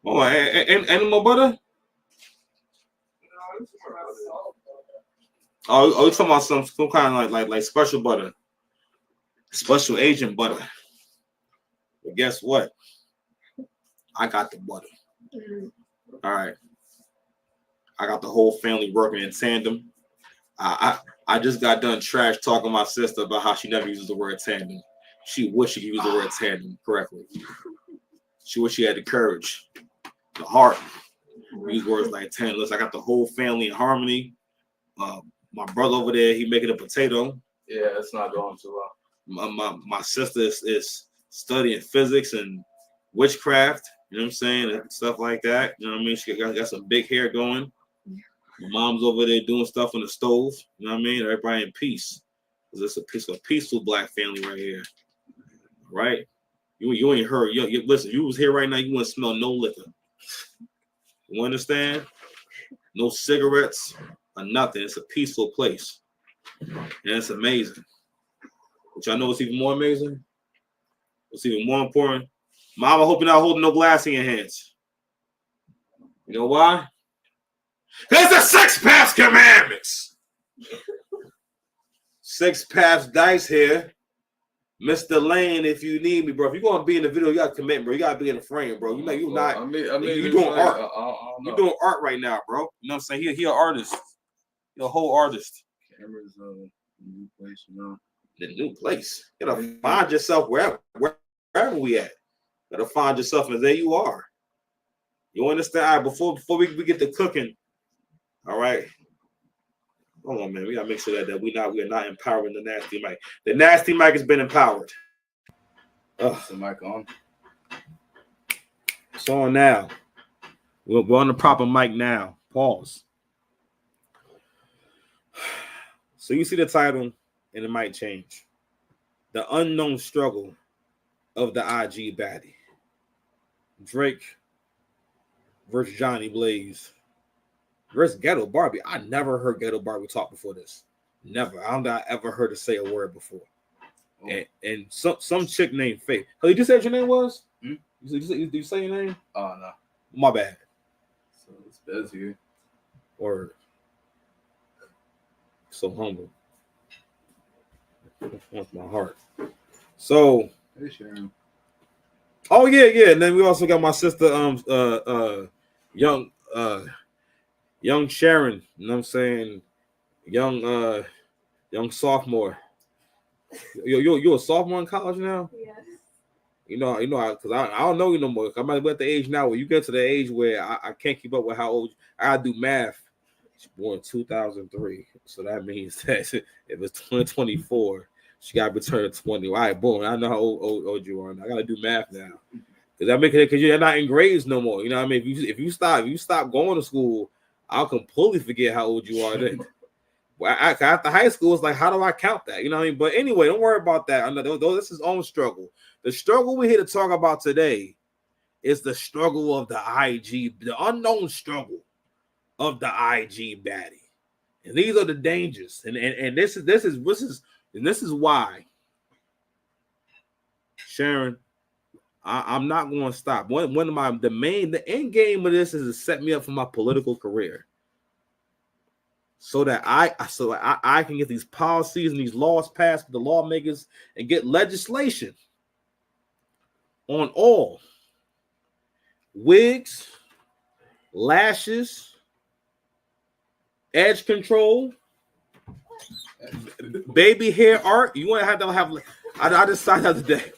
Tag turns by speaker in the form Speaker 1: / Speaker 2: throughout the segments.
Speaker 1: Oh, and more butter? Oh, you talking about some kind of like special butter, special agent butter. But guess what? I got the butter. All right, I got the whole family working in tandem. I just got done trash talking my sister about how she never uses the word tandem. She wished she could use the word tandem correctly. She wished she had the courage, the heart. Use words like tandem. Listen, I got the whole family in harmony. My brother over there, he making a potato.
Speaker 2: Yeah, it's not going too well.
Speaker 1: My sister is studying physics and witchcraft. You know what I'm saying? And stuff like that. You know what I mean? She got some big hair going. My mom's over there doing stuff on the stove. You know what I mean? Everybody in peace. Because it's a peaceful black family right here. Right? You ain't heard. Listen, you was here right now, you wouldn't smell no liquor. You understand? No cigarettes or nothing. It's a peaceful place. And it's amazing. Which I know is even more amazing. What's even more important? Mom, I hope you're not holding no glass in your hands. You know why? There's the 6 Paths Commandments. 6 Paths Dice here. Mr. Lane, if you need me, bro. If you're gonna be in the video, you gotta commit, bro. You gotta be in the frame, bro. You're not. You're doing art. You're doing art right now, bro. You know what I'm saying? He an artist. You're a whole artist.
Speaker 2: Camera's new place, you know.
Speaker 1: The new place. You gotta find yourself wherever we at. You gotta find yourself, and there you are. You understand? All right, before we get to cooking, all right. Hold on, man. We gotta make sure that we are not empowering the nasty mic. The nasty mic has been empowered.
Speaker 2: The mic on.
Speaker 1: It's on now. We're on the proper mic now. Pause. So you see the title, and it might change. The unknown struggle of the IG Baddie. Drake versus Jhonni Blaze. Versus Ghetto Barbie. I never heard Ghetto Barbie talk before this. Never. I don't think I ever heard her say a word before. Oh. And some chick named Faith. Oh, you just said your name was? Did you say your name?
Speaker 2: Oh, no.
Speaker 1: My bad.
Speaker 2: So it's busy.
Speaker 1: Word. So humble. That's my heart. So.
Speaker 2: Hey, Sharon.
Speaker 1: Oh, yeah. And then we also got my sister, young Sharon, you know what I'm saying? Young sophomore. You a sophomore in college now?
Speaker 3: Yes.
Speaker 1: You know, because I don't know you no more. I might be at the age now where you get to the age where I can't keep up with how old I gotta do math. She's born in 2003, so that means that if it's 2024, she gotta be turning 20. All right, boom. I know how old you are. I gotta do math now. Because you're not in grades no more. You know what I mean? If you stop going to school, I'll completely forget how old you are then. Well, after high school, it's like, how do I count that? You know what I mean? But anyway, don't worry about that. I know this is his own struggle. The struggle we're here to talk about today is the struggle of the IG, the unknown struggle of the IG Baddie. And these are the dangers. And this is why, Sharon, I'm not going to stop. One of the end game of this is to set me up for my political career. So that I can get these policies and these laws passed with the lawmakers and get legislation on all wigs, lashes, edge control, baby hair art. You want to have. I decided the other day.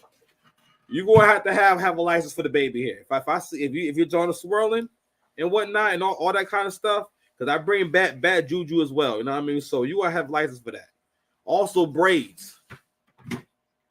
Speaker 1: You're going to have a license for the baby hair. If you're doing the swirling and whatnot and all that kind of stuff. Because I bring bad juju as well, you know what I mean? So you gotta have license for that. Also braids,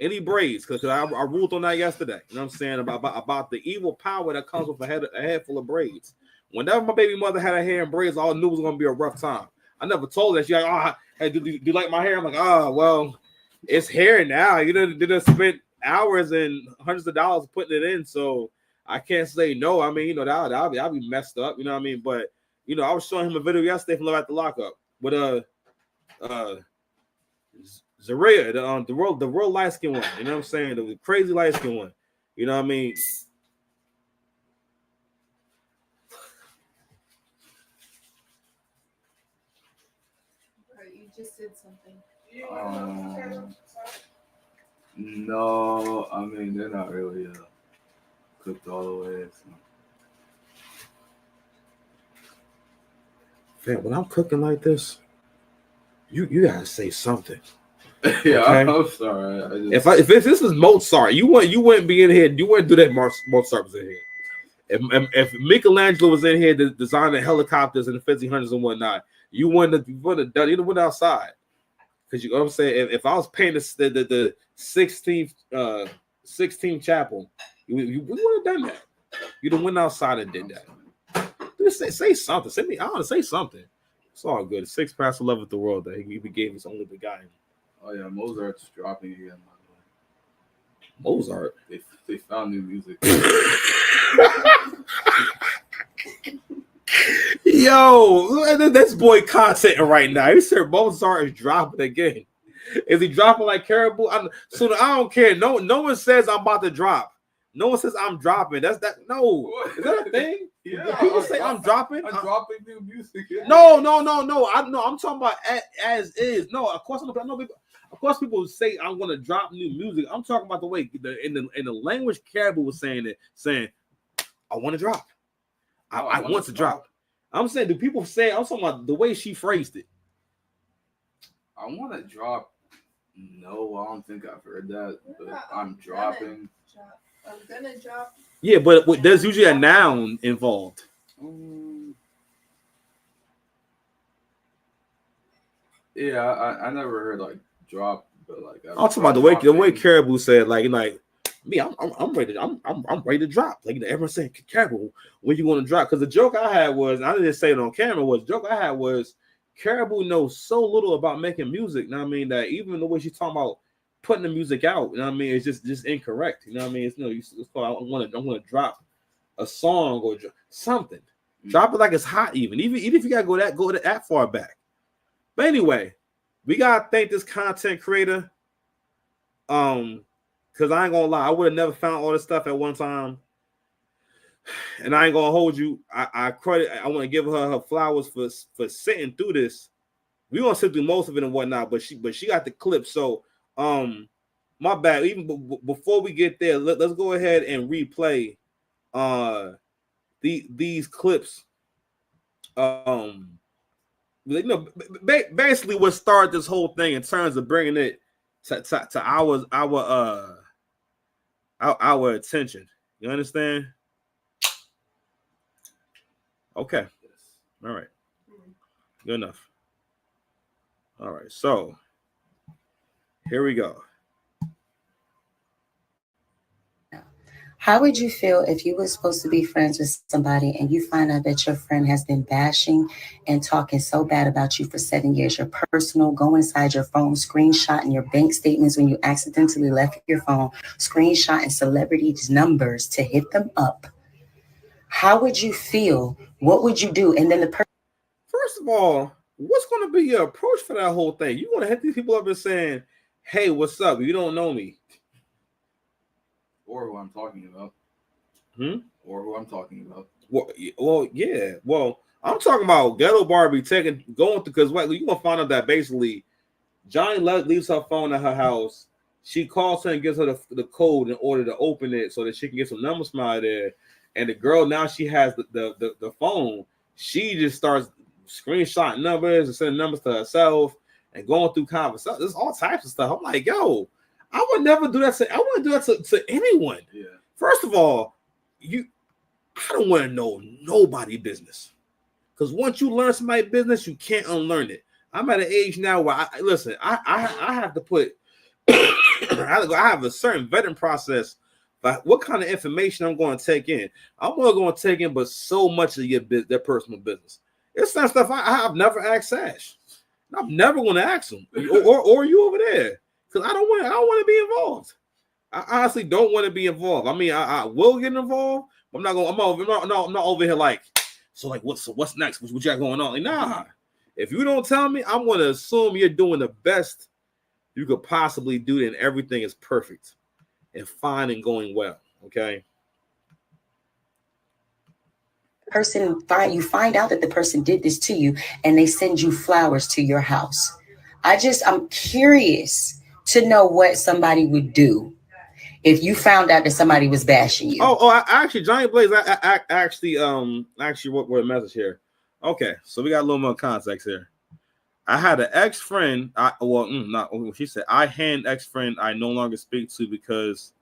Speaker 1: any braids, because I ruled on that yesterday. You know what I'm saying about the evil power that comes with a head full of braids. Whenever my baby mother had her hair in braids, all I knew it was gonna be a rough time. I never told her. She's like, "Oh, hey, do you like my hair?" I'm like, "Oh, well, it's hair now. You didn't spend hours and hundreds of dollars putting it in, so I can't say no. I mean, I'll be messed up. You know what I mean, but." You know, I was showing him a video yesterday from at the lockup with Zaria, the real light skin one. You know what I'm saying? The crazy light skin one. You know what I mean?
Speaker 3: You just did something.
Speaker 2: No, I mean they're not really cooked all the way. So.
Speaker 1: Man, when I'm cooking like this, you gotta say something.
Speaker 2: Yeah,
Speaker 1: okay?
Speaker 2: I'm sorry.
Speaker 1: If this is Mozart, you wouldn't be in here. You wouldn't do that. Mozart was in here. If Michelangelo was in here designing helicopters in the 1500s and whatnot, you wouldn't have done. You went outside because you know what I'm saying. If I was painting the 16th chapel, we would have done that. You'd have went outside and did that. Just say something. Say me. I want to say something. It's all good. The sixth pastor loveth the world that he gave his only begotten.
Speaker 2: Oh yeah, Mozart's dropping again.
Speaker 1: Mozart.
Speaker 2: They found new music.
Speaker 1: Yo, this boy contenting right now. He said Mozart is dropping again. Is he dropping like Caribou? I don't care. No one says I'm about to drop. No one says I'm dropping. That's that. No, is that a thing?
Speaker 2: Yeah,
Speaker 1: people say I'm dropping.
Speaker 2: I'm dropping new music.
Speaker 1: No. I'm talking about as is. No, of course I know people. Of course, people say I'm going to drop new music. I'm talking about the way in the language Caribou was saying I want to drop. I want to drop. I'm saying, do people say? I'm talking about the way she phrased it.
Speaker 2: I want to drop. No, I don't think I've heard that. But I'm dropping.
Speaker 3: I'm gonna drop.
Speaker 1: Yeah, but there's usually a noun involved.
Speaker 2: Yeah, I never heard like drop, but like
Speaker 1: I'm talking about the way Caribou said, like me, I'm ready. I'm ready to drop. Like everyone's saying, Caribou, when you want to drop? Because the joke I had was, and I didn't say it on camera, was the joke I had was Caribou knows so little about making music. You know what I mean? That even the way she's talking about putting the music out, you know what I mean? It's just incorrect. You know what I mean? It's called, I want to drop a song or something. Drop it like it's hot. Even if you gotta go that far back. But anyway, we gotta thank this content creator. Because I ain't gonna lie, I would have never found all this stuff at one time. And I ain't gonna hold you. I want to give her flowers for sitting through this. We gonna sit through most of it and whatnot, but she got the clip. So my bad. Even before we get there, let's go ahead and replay these clips. Basically what started this whole thing in terms of bringing it to our attention. You understand? Okay. All right. Good enough. All right. So here we go.
Speaker 4: How would you feel if you were supposed to be friends with somebody and you find out that your friend has been bashing and talking so bad about you for 7 years? Your personal, go inside your phone, screenshotting your bank statements when you accidentally left your phone, screenshotting celebrities' numbers to hit them up. How would you feel? What would you do? And then the person.
Speaker 1: First of all, what's going to be your approach for that whole thing? You want to hit these people up and saying, "Hey, what's up? You don't know me."
Speaker 2: Or who I'm talking about. Or who I'm talking about.
Speaker 1: Well, yeah. Well, I'm talking about Ghetto Barbie going through, because you're going to find out that basically Jhonni leaves her phone at her house. She calls her and gives her the code in order to open it so that she can get some numbers from out there. And the girl, now she has the phone. She just starts screenshotting numbers and sending numbers to herself and going through conversations. There's all types of stuff. I'm like, yo, I would never do that I wouldn't do that to anyone.
Speaker 2: Yeah.
Speaker 1: First of all, I don't want to know nobody's business. Because once you learn somebody's business, you can't unlearn it. I'm at an age now where I have to put I have a certain vetting process about what kind of information I'm going to take in. I'm only going to take in but so much of their personal business. It's not stuff I've never asked Sash. I'm never going to ask him or you over there. Because I don't want to be involved. I honestly don't want to be involved. I mean, I will get involved. But I'm not over here like, so what's next? What you got going on? Like, nah. If you don't tell me, I'm going to assume you're doing the best you could possibly do, and everything is perfect and fine and going well. Okay.
Speaker 4: You find out that the person did this to you, and they send you flowers to your house. I'm curious to know what somebody would do if you found out that somebody was bashing you.
Speaker 1: I actually, Johnny Blaze, I actually wrote a message here. Okay, so we got a little more context here. I had an ex-friend. She said I had an ex-friend I no longer speak to because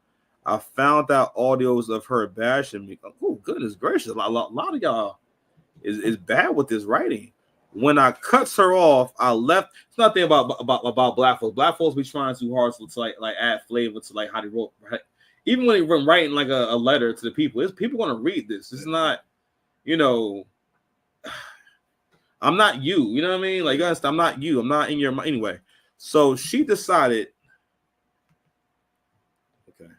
Speaker 1: I found out audios of her bashing me. Oh, goodness gracious! A lot of y'all is bad with this writing. When I cuts her off, I left. It's nothing about black folks. Black folks be trying too hard to like add flavor to like how they wrote. Right? Even when they writing like a letter to the people, it's people gonna read this. It's not, I'm not you. You know what I mean? Like, guys, I'm not you. I'm not in your mind anyway. So she decided. Okay.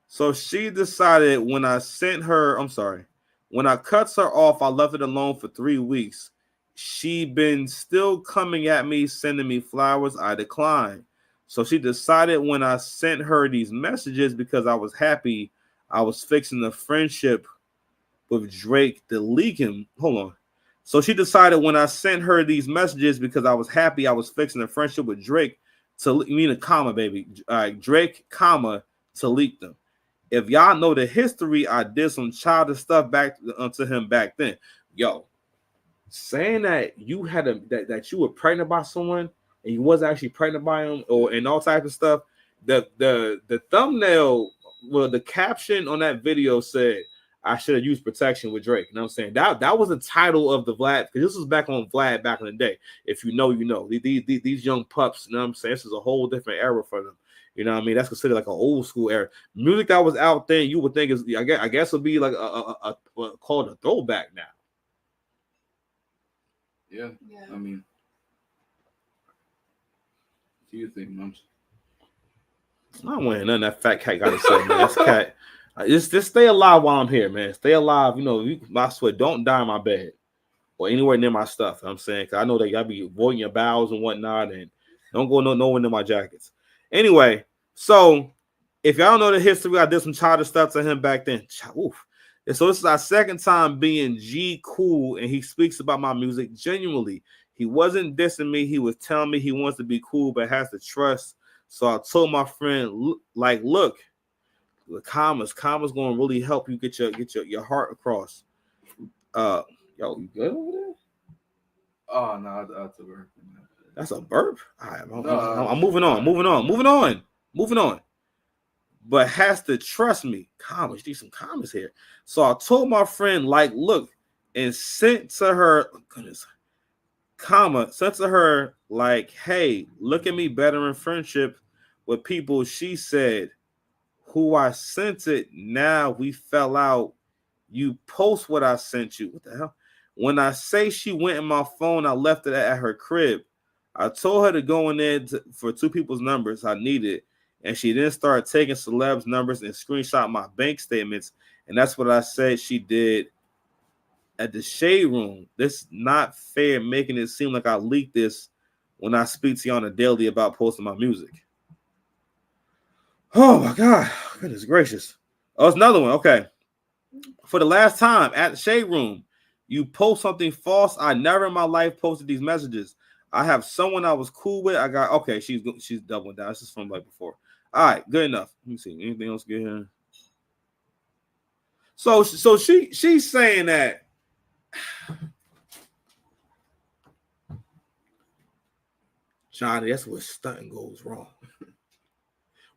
Speaker 1: So she decided when I sent her. I'm sorry. When I cuts her off, I left it alone for 3 weeks. She been still coming at me, sending me flowers. I declined. So she decided when I sent her these messages because I was happy, I was fixing the friendship with Drake to leak him. Hold on. So she decided when I sent her these messages because I was happy, I was fixing the friendship with Drake to mean a comma, baby. Drake, comma, to leak them. If y'all know the history, I did some childish stuff back to him back then. Yo, saying that you had that you were pregnant by someone and you wasn't actually pregnant by him, and all types of stuff. The thumbnail, well, the caption on that video said, "I should have used protection with Drake." You know what I'm saying? That was the title of the Vlad, because this was back on Vlad back in the day. If you know, you know. These young pups, you know what I'm saying? This is a whole different era for them. You know what I mean? That's considered like an old school era. Music that was out then, you would think is, I guess would be like a called a throwback now.
Speaker 2: Yeah. I mean, what do you think, Mums?
Speaker 1: I don't want nothing that fat cat got to say, man. That's cat. Just stay alive while I'm here, man. Stay alive. You know, I swear, don't die in my bed or anywhere near my stuff. You know what I'm saying, because I know that y'all be avoiding your bowels and whatnot, and don't go nowhere near my jackets. Anyway, so if y'all know the history, I did some childish stuff to him back then. Oof. And so this is our second time being G cool, and he speaks about my music genuinely. He wasn't dissing me. He was telling me he wants to be cool, but has to trust. So I told my friend, like, look, the commas going to really help you get your heart across. Yo, you good over there?
Speaker 2: Oh no, that's a burp.
Speaker 1: That's a burp. All right, I'm moving on. But has to trust me. Commas, need some commas here. So I told my friend, like, look, and sent to her, sent to her, like, hey, look at me better in friendship with people. She said, who I sent it, now we fell out. You post what I sent you. What the hell? When I say she went in my phone, I left it at her crib. I told her to go in there for 2 people's numbers I needed, and she then started taking celebs' numbers and screenshot my bank statements, and that's what I said she did at the Shade Room. This not fair, making it seem like I leaked this when I speak to you on a daily about posting my music. Oh my God, goodness gracious. Oh, it's another one. Okay. For the last time at the Shade Room, you post something false. I never in my life posted these messages. I have someone I was cool with. I got, okay, she's doubling down. This is from like before. All right, good enough. Let me see. Anything else good here? So she's saying that Johnny, that's where stunting goes wrong.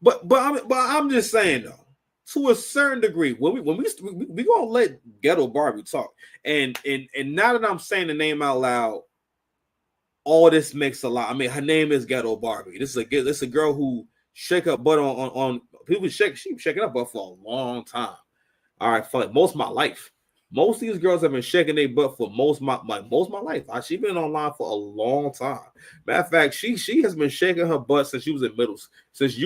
Speaker 1: But I'm just saying though, to a certain degree, when we gonna let Ghetto Barbie talk, and now that I'm saying the name out loud, all this makes a lot. I mean, her name is Ghetto Barbie. This is a girl who shake her butt on people. She shaking her butt for a long time. All right, for like most of my life. Most of these girls have been shaking their butt for most of my life. She's been online for a long time. Matter of fact, she has been shaking her butt since you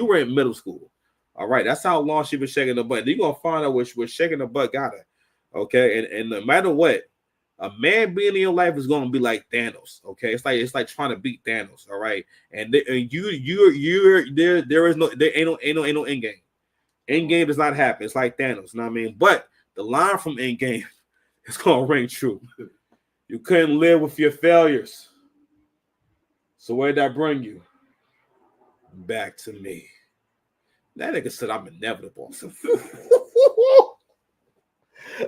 Speaker 1: were in middle school. All right, that's how long she's been shaking her butt. You're gonna find out where shaking her butt got her. Okay, and no matter what, a man being in your life is gonna be like Thanos. Okay, it's like trying to beat Thanos. All right, and there ain't no end game. End game does not happen. It's like Thanos. You know what I mean? But the line from End Game is gonna ring true. You couldn't live with your failures. So where'd that bring you? Back to me. That nigga said I'm inevitable.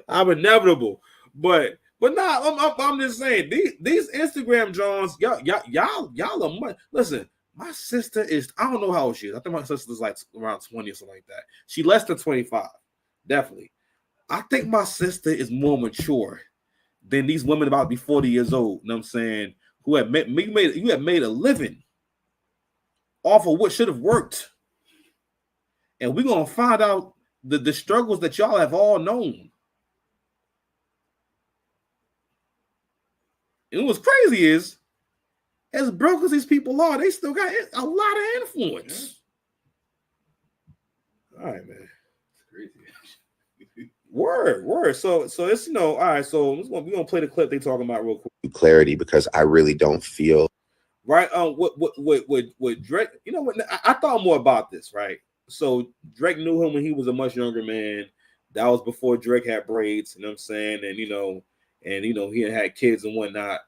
Speaker 1: I'm inevitable. But nah, I'm just saying these Instagram Johns, y'all are much. Listen, my sister is, I don't know how old she is. I think my sister's like around 20 or something like that. She less than 25, definitely. I think my sister is more mature than these women about to be 40 years old. You know what I'm saying? Who have made a living off of what should have worked. And we're gonna find out the struggles that y'all have all known. And what's crazy is, as broke as these people are, they still got a lot of influence. Yeah. All right, man.
Speaker 2: It's crazy.
Speaker 1: Word. So it's, you know, all right. So we're gonna play the clip they talking about real quick.
Speaker 5: Clarity, because I really don't feel
Speaker 1: right. What Drake, you know what? I thought more about this, right? So Drake knew him when he was a much younger man. That was before Drake had braids, you know what I'm saying? And you know, he had kids and whatnot.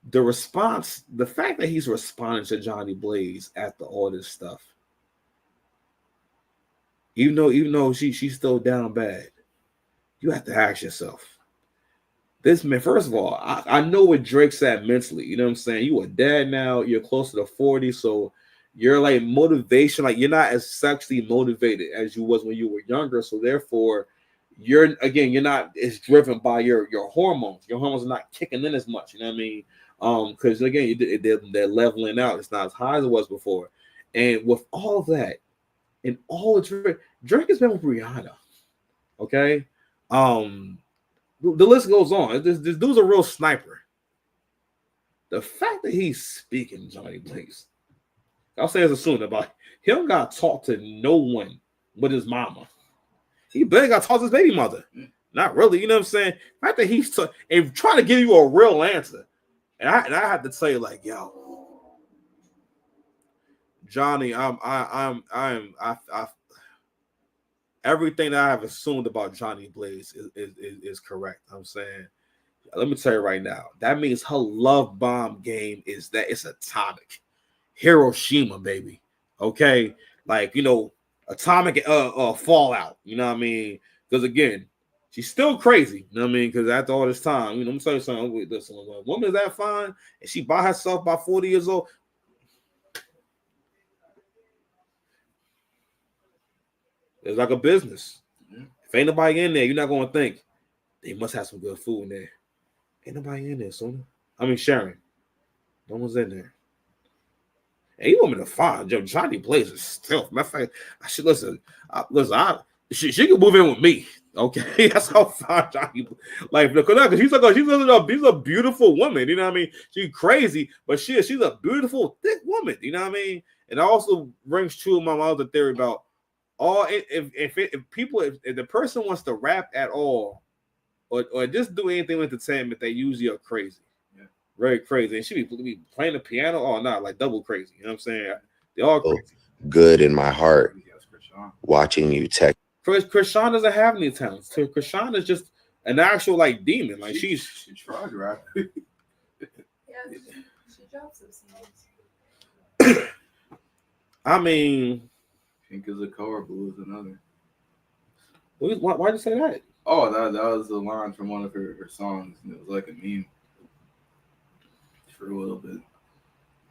Speaker 1: The response, the fact that he's responding to Jhonni Blaze after all this stuff, even though she's still down bad, you have to ask yourself. This man, first of all, I know what Drake's at mentally. You know what I'm saying? You a dad now, you're closer to 40, so you're like motivation, like you're not as sexually motivated as you was when you were younger. So therefore, you're not as driven by your hormones. Your hormones are not kicking in as much. You know what I mean? Because again, they're leveling out. It's not as high as it was before. And with all of that, and all the Drake has been with Rihanna. Okay, the list goes on. This dude's a real sniper. The fact that he's speaking Jhonni Blaze, I'll say as a student about he don't got to talk to no one but his mama. He barely got to talk to his baby mother. Not really, you know what I'm saying? The fact that he's and trying to give you a real answer. And I had to say, like, yo, Jhonni, everything that I have assumed about Jhonni Blaze is correct. I'm saying, let me tell you right now, that means her love bomb game is that it's atomic. Hiroshima, baby. Okay, like, you know, atomic fallout. You know what I mean? Because again, she's still crazy. You know what I mean? Because after all this time, you know, I'm telling you something. Listen, a woman is that fine, and she by herself by 40 years old. It's like a business. If ain't nobody in there, you're not gonna think they must have some good food in there. Ain't nobody in there, Sona. I mean, Sharon. No one's in there. And you want me to find Jhonni Blaze is still. Matter of fact, I should listen. She can move in with me. Okay, that's how fine Jhonni. Like, because she's a beautiful woman. You know what I mean? She's crazy, but she's a beautiful, thick woman. You know what I mean? And it also rings true my other theory about if the person wants to rap at all or just do anything with entertainment, they usually are crazy. Very crazy. And she be playing the piano or not, like double crazy. You know what I'm saying? They all crazy.
Speaker 5: Good in my heart watching you text.
Speaker 1: Krishan doesn't have any talents. Krishan is just an actual like demon. Like she
Speaker 2: tried to rap.
Speaker 3: Yeah, she drops some songs.
Speaker 1: I mean,
Speaker 2: Pink is a color, blue is another.
Speaker 1: Why'd you say that?
Speaker 2: Oh, that was the line from one of her songs, and it was like a meme. For a little bit.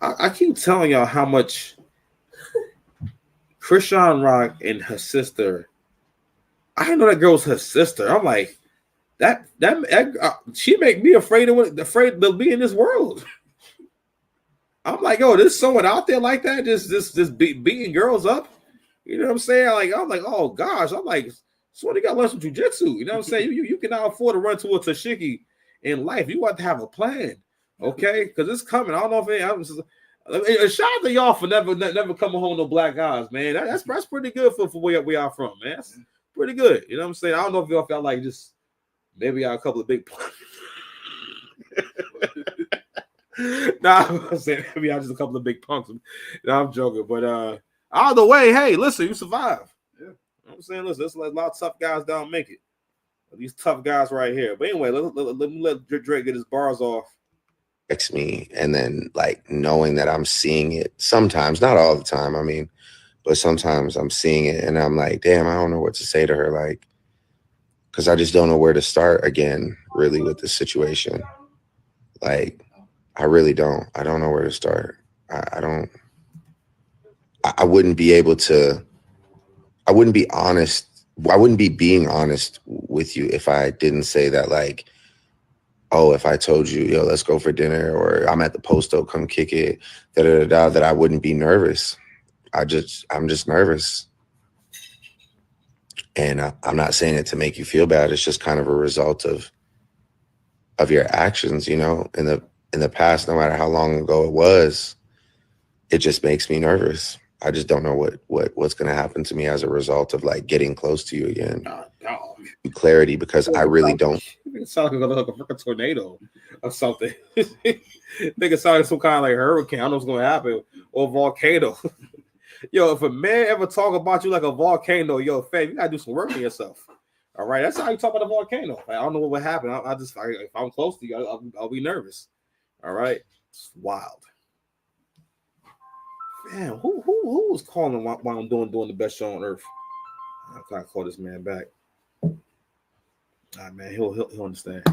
Speaker 1: I keep telling y'all how much Krishan Rock and her sister. I didn't know that girl was her sister. I'm like, that she make me afraid to be in this world. I'm like, yo, there's someone out there like that, just beating girls up. You know what I'm saying? I'm like, oh gosh, I'm like, so you got to learn some jujitsu. You know what I'm saying? You cannot afford to run to a Tashiki in life. You want to have a plan. Okay, because it's coming. I don't know if shout out to y'all for never coming home no black guys, man. That's pretty good for where we are from, man. That's pretty good. You know what I'm saying? I don't know if y'all felt like just maybe y'all a couple of big punks. Nah, I'm saying maybe y'all just a couple of big punks. No, I'm joking, but either way, hey, listen, you survive. Yeah, you know what I'm saying, listen, there's a lot of tough guys don't make it. These tough guys right here. But anyway, let me let Drake get his bars off.
Speaker 5: text me, and then like knowing that I'm seeing it sometimes, not all the time, I mean, but sometimes I'm seeing it and I'm like, damn, I don't know what to say to her, like, because I just don't know where to start again, really, with this situation. Like, I really don't. I don't know where to start. I wouldn't be able to, I wouldn't be honest. I wouldn't be being honest with you if I didn't say that, like, oh, if I told you, yo, let's go for dinner, or I'm at the posto, come kick it, that I wouldn't be nervous. I'm just nervous. And I'm not saying it to make you feel bad. It's just kind of a result of your actions, you know, in the past, no matter how long ago it was, it just makes me nervous. I just don't know what's going to happen to me as a result of like getting close to you again. Clarity, because I really don't.
Speaker 1: It sounds like a freaking tornado or something. Nigga sound like some kind of like hurricane. I don't know what's going to happen, or volcano. Yo, if a man ever talk about you like a volcano, yo, fam, you gotta do some work on yourself. All right, that's how you talk about a volcano. Like, I don't know what would happen. If I'm close to you, I'll be nervous. All right, it's wild. Man, who was calling while I'm doing the best show on earth? I gotta call this man back. All right, man, he'll understand.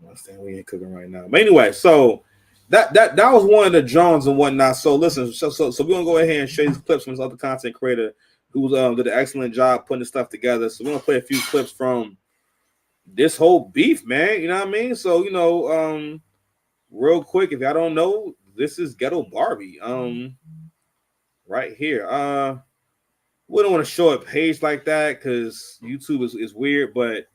Speaker 1: Understand we ain't cooking right now. But anyway, so that was one of the Johns and whatnot. So listen, so we're gonna go ahead and show you clips from this other content creator who did an excellent job putting this stuff together. So we're gonna play a few clips from this whole beef, man. You know what I mean? So real quick, if y'all don't know, this is Ghetto Barbie. Right here. We don't want to show a page like that because YouTube is weird, but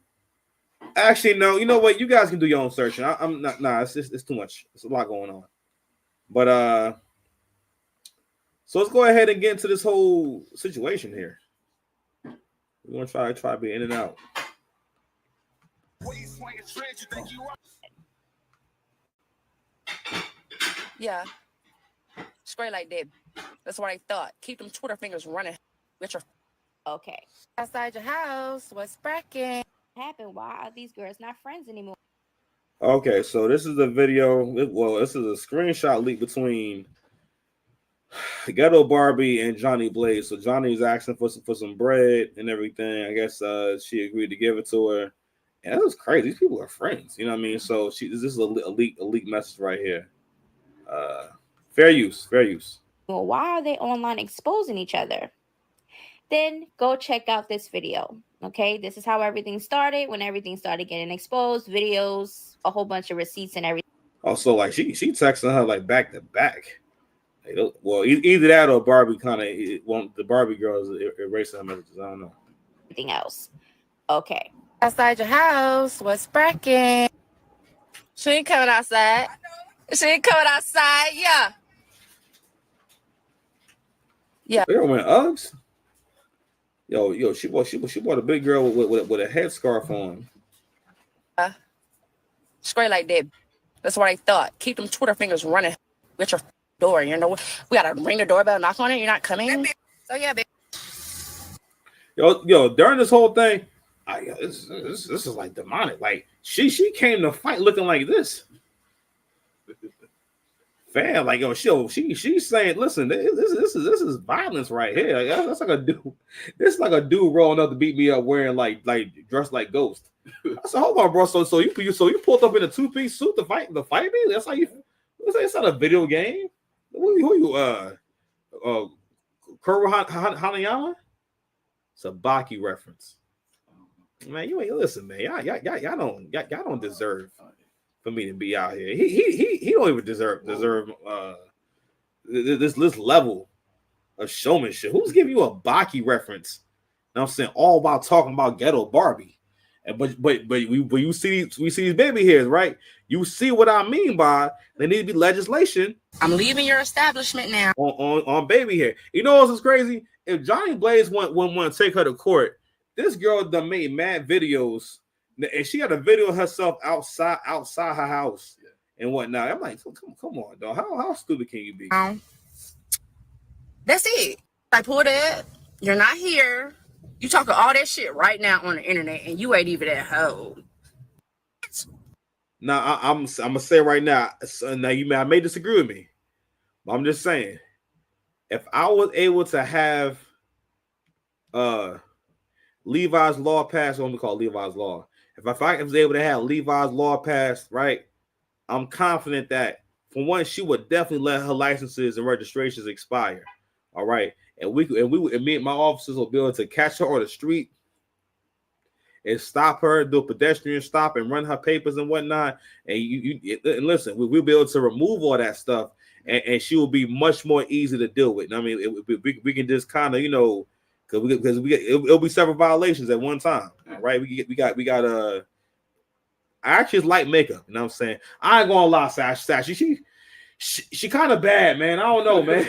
Speaker 1: actually, no, you know what? You guys can do your own searching. I'm not. Nah, it's too much. It's a lot going on. But so let's go ahead and get into this whole situation here. We're gonna try to be in and out.
Speaker 6: Yeah, straight like that. That's what I thought. Keep them Twitter fingers running. With your
Speaker 7: Okay.
Speaker 6: outside your house. What's cracking?
Speaker 7: Happened? Why are these girls not friends anymore?
Speaker 1: Okay, so this is the video. Well, this is a screenshot leak between Ghetto Barbie and Jhonni Blaze. So Johnny's asking for some bread and everything. I guess she agreed to give it to her. And that was crazy. These people are friends. You know what I mean? So this is a leak message right here. Fair use.
Speaker 7: Well, why are they online exposing each other? Then go check out this video. Okay, this is how everything started. When everything started getting exposed, videos, a whole bunch of receipts and everything.
Speaker 1: Also, like she texting her like back to back. Well, either that or Barbie the Barbie girls erasing her messages. I don't know.
Speaker 7: Everything else. Okay.
Speaker 6: Outside your house. What's cracking? She ain't coming outside. She ain't coming outside. Yeah.
Speaker 1: They went Uggs. Yo, she bought a big girl with a headscarf on.
Speaker 6: Straight like that. That's what I thought. Keep them Twitter fingers running. With your door. You know, we gotta ring the doorbell, knock on it. You're not coming. So yeah, baby.
Speaker 1: Yo, during this whole thing, this is like demonic. Like she came to fight looking like this. Fam, like she's saying, listen, this is violence right here. Like, that's like a dude. This is like a dude rolling up to beat me up wearing like dressed like Ghost. I said, hold on, bro. So you pulled up in a 2-piece suit to fight me? That's how you. It's not a video game. Who you Kuro Hanayama? It's a Baki reference. Man, you ain't listen, man. Y'all don't deserve for me to be out here. He don't even deserve this level of showmanship. Who's giving you a Baki reference? You know what I'm saying, all about talking about Ghetto Barbie. And but you see these baby hairs, right? You see what I mean by there need to be legislation.
Speaker 6: I'm leaving your establishment now.
Speaker 1: On baby hair. You know what's crazy? If Jhonni Blaze want to take her to court, this girl done made mad videos. And she had a video of herself outside her house and whatnot. I'm like, come on, dog. How stupid can you be?
Speaker 6: That's it. I pulled it. You're not here. You talking all that shit right now on the internet, and you ain't even at home.
Speaker 1: Now I'm gonna say right now. So now I may disagree with me, but I'm just saying, if I was able to have Levi's law passed, what we call Levi's law. If I was able to have Levi's law passed, right, I'm confident that for one, she would definitely let her licenses and registrations expire. All right, and me and my officers will be able to catch her on the street and stop her, do a pedestrian stop, and run her papers and whatnot. And and listen, we'll be able to remove all that stuff, and she will be much more easy to deal with. I mean, we can just kind of, you know, because it'll be several violations at one time. All right, we got I actually like makeup. You know what I'm saying? I ain't gonna lie, Sash. She kind of bad, man. I don't know, man.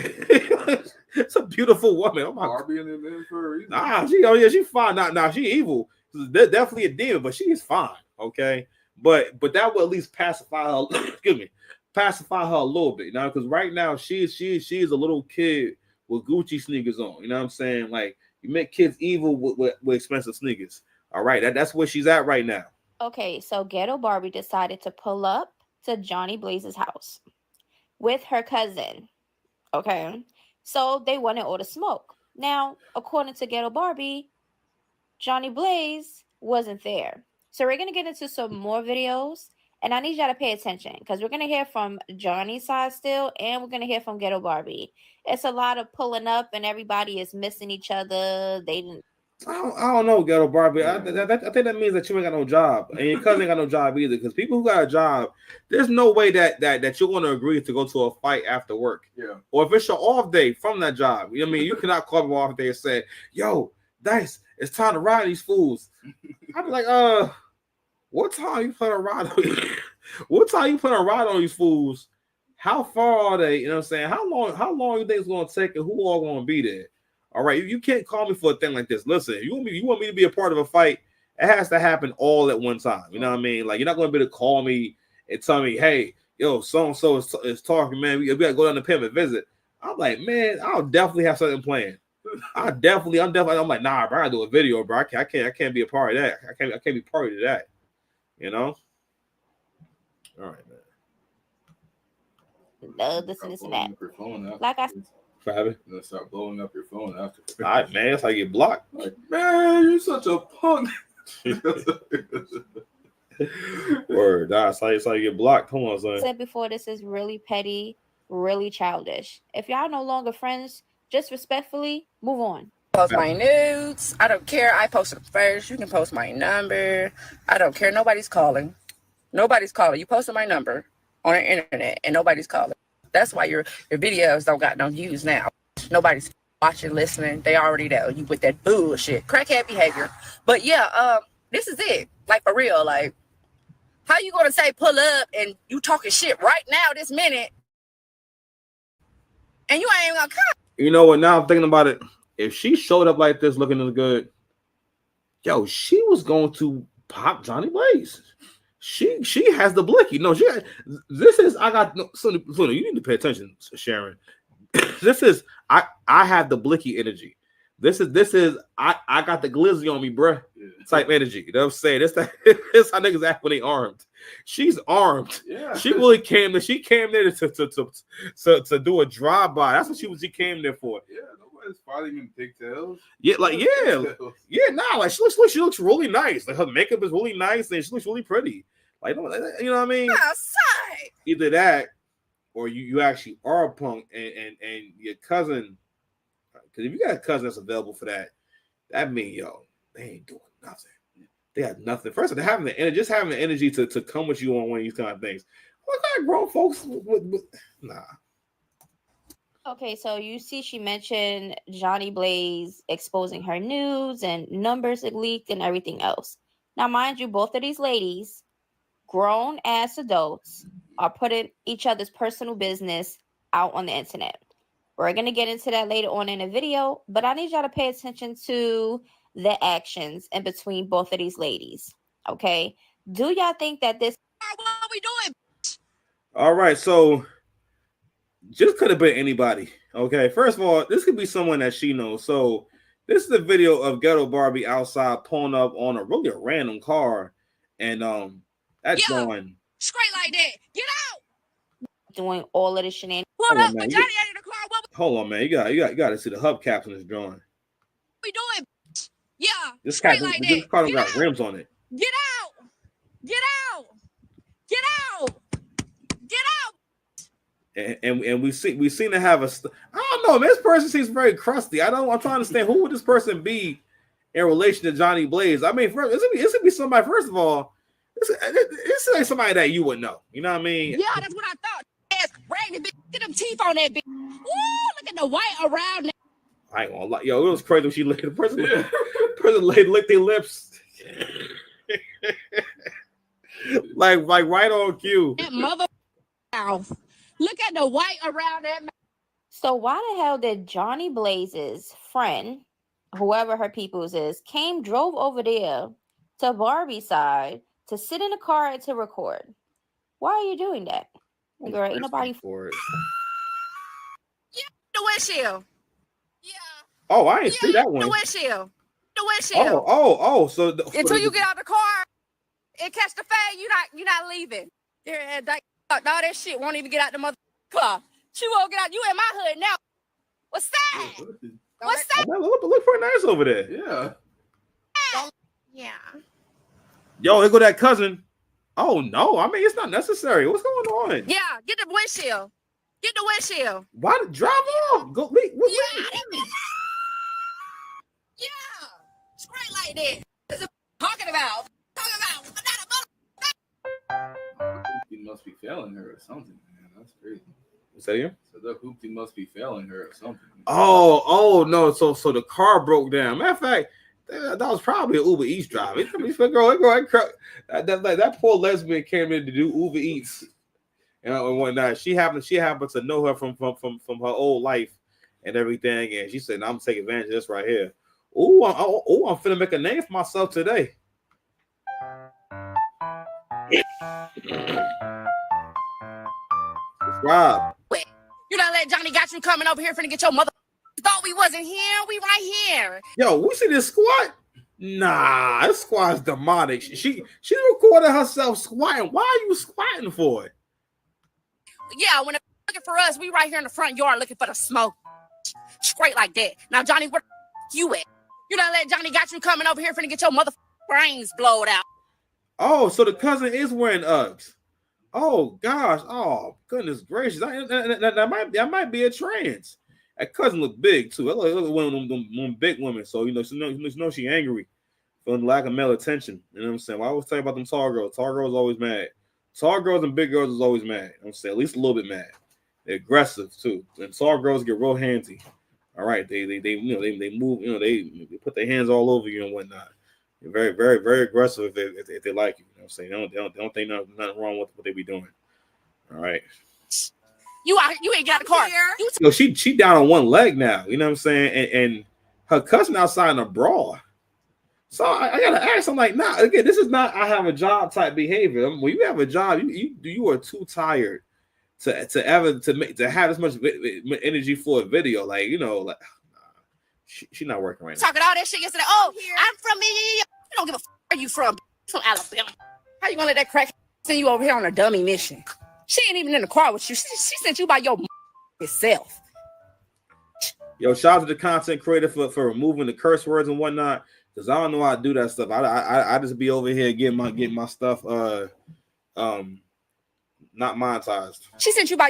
Speaker 1: It's a beautiful woman. Oh my
Speaker 2: Barbie in there for a reason.
Speaker 1: Nah, she's fine. Nah, she evil. Definitely a demon, but she is fine. Okay, but that will at least pacify her. Excuse me, pacify her a little bit, you know, because right now she is a little kid with Gucci sneakers on. You know what I'm saying? Like, you make kids evil with expensive sneakers. All right, that's where she's at right now.
Speaker 7: Okay, so Ghetto Barbie decided to pull up to Jhonni Blaze's house with her cousin. Okay, so they wanted all the smoke. Now, according to Ghetto Barbie, Jhonni Blaze wasn't there. So we're gonna get into some more videos, and I need y'all to pay attention because we're gonna hear from Johnny's side still, and we're gonna hear from Ghetto Barbie. It's a lot of pulling up, and everybody is missing each other. They didn't.
Speaker 1: I don't know, Ghetto Barbie. I think that means that you ain't got no job, and your cousin ain't got no job either. Because people who got a job, there's no way that you're going to agree to go to a fight after work.
Speaker 2: Yeah.
Speaker 1: Or if it's your off day from that job, I mean, you cannot call me off day and say, "Yo, Dice, it's time to ride these fools." I'd be like, what time you put a ride on? What time you put a ride on these fools? How far are they? You know what I'm saying? How long you think it's going to take, and who all going to be there? All right, you can't call me for a thing like this. Listen, you want me to be a part of a fight, it has to happen all at one time. You know what I mean? Like, you're not going to be able to call me and tell me, "Hey, yo, so-and-so is talking, man. We got to go down to Pim and visit." I'm like, man, I'll definitely have something planned. I'm like, nah, bro, I do a video, bro. I can't be a part of that. I can't be part of that. You know? All right, man.
Speaker 7: This and that. Like I said.
Speaker 1: Fabi?
Speaker 2: Start blowing up your phone after.
Speaker 1: All right, man. That's how you get blocked.
Speaker 2: Like, man, you're such a punk.
Speaker 1: Word, that's how you get blocked. Come on, son.
Speaker 7: Said before, this is really petty, really childish. If y'all no longer friends, just respectfully move on.
Speaker 6: Post my nudes. I don't care. I posted first. You can post my number. I don't care. Nobody's calling. Nobody's calling. You posted my number on the internet and nobody's calling. That's why your videos don't got no views now. Nobody's watching, listening. They already know you with that bullshit, crackhead behavior. But yeah, this is it. Like, for real. Like, how you gonna say pull up and you talking shit right now this minute, and you ain't even gonna come?
Speaker 1: You know what? Now I'm thinking about it. If she showed up like this, looking this good, yo, she was going to pop Jhonni Blaze. She has the blicky. No, you need to pay attention, Sharon. I have the blicky energy. This is I got the glizzy on me, bruh. Type energy. You know what I'm saying? This how niggas act when they armed. She's armed. Yeah. She really came there. She came there to do a drive-by. That's what she came there for.
Speaker 2: Yeah, nobody's fighting in pigtails.
Speaker 1: Yeah, like like she looks really nice. Like, her makeup is really nice and she looks really pretty. Like, you know what I mean?
Speaker 6: Outside.
Speaker 1: Either that, or you actually are a punk, and your cousin. Because if you got a cousin that's available for that means, yo, they ain't doing nothing. They have nothing. First, they're having the energy, just having the energy to come with you on one of these kind of things. What kind of grown folks? Nah.
Speaker 7: Okay, so you see, she mentioned Jhonni Blaze exposing her nudes and numbers leaked and everything else. Now, mind you, both of these ladies, grown ass adults, are putting each other's personal business out on the internet. We're going to get into that later on in the video, but I need y'all to pay attention to the actions in between both of these ladies. Okay? Do y'all think that this...
Speaker 6: What are we doing?
Speaker 1: All right, so just could have been anybody. Okay, first of all, this could be someone that she knows. So this is a video of Ghetto Barbie outside pulling up on a really random car, and that's going.
Speaker 6: Straight like that. Get out.
Speaker 7: Doing all of the shenanigans.
Speaker 6: Pulled
Speaker 1: Hold on,
Speaker 6: up
Speaker 1: man.
Speaker 6: with Johnny out in the car. What
Speaker 1: Hold on, man. You got to see the hubcaps on this drawing.
Speaker 6: we doing? Yeah.
Speaker 1: This
Speaker 6: Straight
Speaker 1: car,
Speaker 6: like
Speaker 1: this
Speaker 6: that.
Speaker 1: car
Speaker 6: Get
Speaker 1: got
Speaker 6: out.
Speaker 1: rims on it.
Speaker 6: Get out. Get out. Get out. Get out.
Speaker 1: And we seem to have I don't know, man. This person seems very crusty. I'm trying to understand who would this person be in relation to Johnny Blaze. I mean, this would be somebody. First of all, this like somebody that you would know. You know what I mean?
Speaker 6: Yeah, that's what I thought. Ass raggedy bitch. Get them teeth on that bitch. Woo, look at the white around that.
Speaker 1: I ain't gonna lie. Yo, it was crazy when she licked the person. Licked their lips. like right on cue.
Speaker 6: That mother mouth. Look at the white around that mouth.
Speaker 7: So why the hell did Johnny Blaze's friend, whoever her peoples is, drove over there to Barbie's side to sit in the car and to record? Why are you doing that? Girl, ain't nobody
Speaker 1: for it.
Speaker 6: Yeah, the windshield. Yeah.
Speaker 1: Oh, I didn't see that one.
Speaker 6: The windshield. The windshield.
Speaker 1: Oh. So
Speaker 6: until you get out the car and catch the fade, you're not leaving. All that shit won't even get out the mother car. She won't get out. You in my hood now. What's that? What's that?
Speaker 1: Look pretty nice over there.
Speaker 2: Yeah.
Speaker 6: Yeah.
Speaker 1: Yo, there go that cousin. Oh no, I mean it's not necessary. What's going on?
Speaker 6: Yeah, get the windshield. Get the windshield.
Speaker 1: Why drive off? Go leave.
Speaker 6: Yeah. Straight like that. That's what I'm talking about.
Speaker 2: He must be failing her or something, man. That's crazy.
Speaker 1: What's that again?
Speaker 2: So the hoopty must be failing her or something.
Speaker 1: Oh no. So the car broke down. Matter of fact, that was probably an Uber Eats drive. That poor lesbian came in to do Uber Eats and whatnot. She happened to know her from her old life and everything, and she said, "I'm gonna take advantage of this right here." I'm finna make a name for myself today. Subscribe.
Speaker 6: You done let Johnny got you coming over here finna get your mother. Thought we wasn't here. We right here.
Speaker 1: Yo, we see this squat. Nah, this squat's demonic. She recorded herself squatting. Why are you squatting for it?
Speaker 6: Yeah, when they're looking for us, we right here in the front yard looking for the smoke. Straight like that. Now, Johnny, where you at? You done let Johnny got you coming over here finna get your mother brains blowed out.
Speaker 1: Oh, so the cousin is wearing Uggs. Oh gosh. Oh goodness gracious. That might be a trans. That cousin look big too. I look one of them big women. So she knows she angry for the lack of male attention. You know what I'm saying? Well, I always tell you about them tall girls. Tall girls always mad. Tall girls and big girls is always mad. You know what I'm saying? At least a little bit mad. They're aggressive too. And tall girls get real handsy. All right, they move. They put their hands all over you and whatnot. They're very, very, very aggressive if they like you. You know what I'm saying? They don't think nothing wrong with what they be doing. All right.
Speaker 6: You ain't got a car.
Speaker 1: She down on one leg now. You know what I'm saying? And her cousin outside in a bra. So I gotta ask. I'm like, nah. Again, this is not I have a job type behavior. When you have a job, you are too tired to have this much energy for a video. Like she's not working right now.
Speaker 6: Talking all that shit yesterday. Oh, I'm from me. You don't give a where you from Alabama. How you gonna let that crack send you over here on a dummy mission? She ain't even in the car with you. She sent you by your yourself.
Speaker 1: Yo, shout out to the content creator for removing the curse words and whatnot. Because I don't know how to do that stuff. I just be over here getting my stuff not monetized.
Speaker 6: She sent you by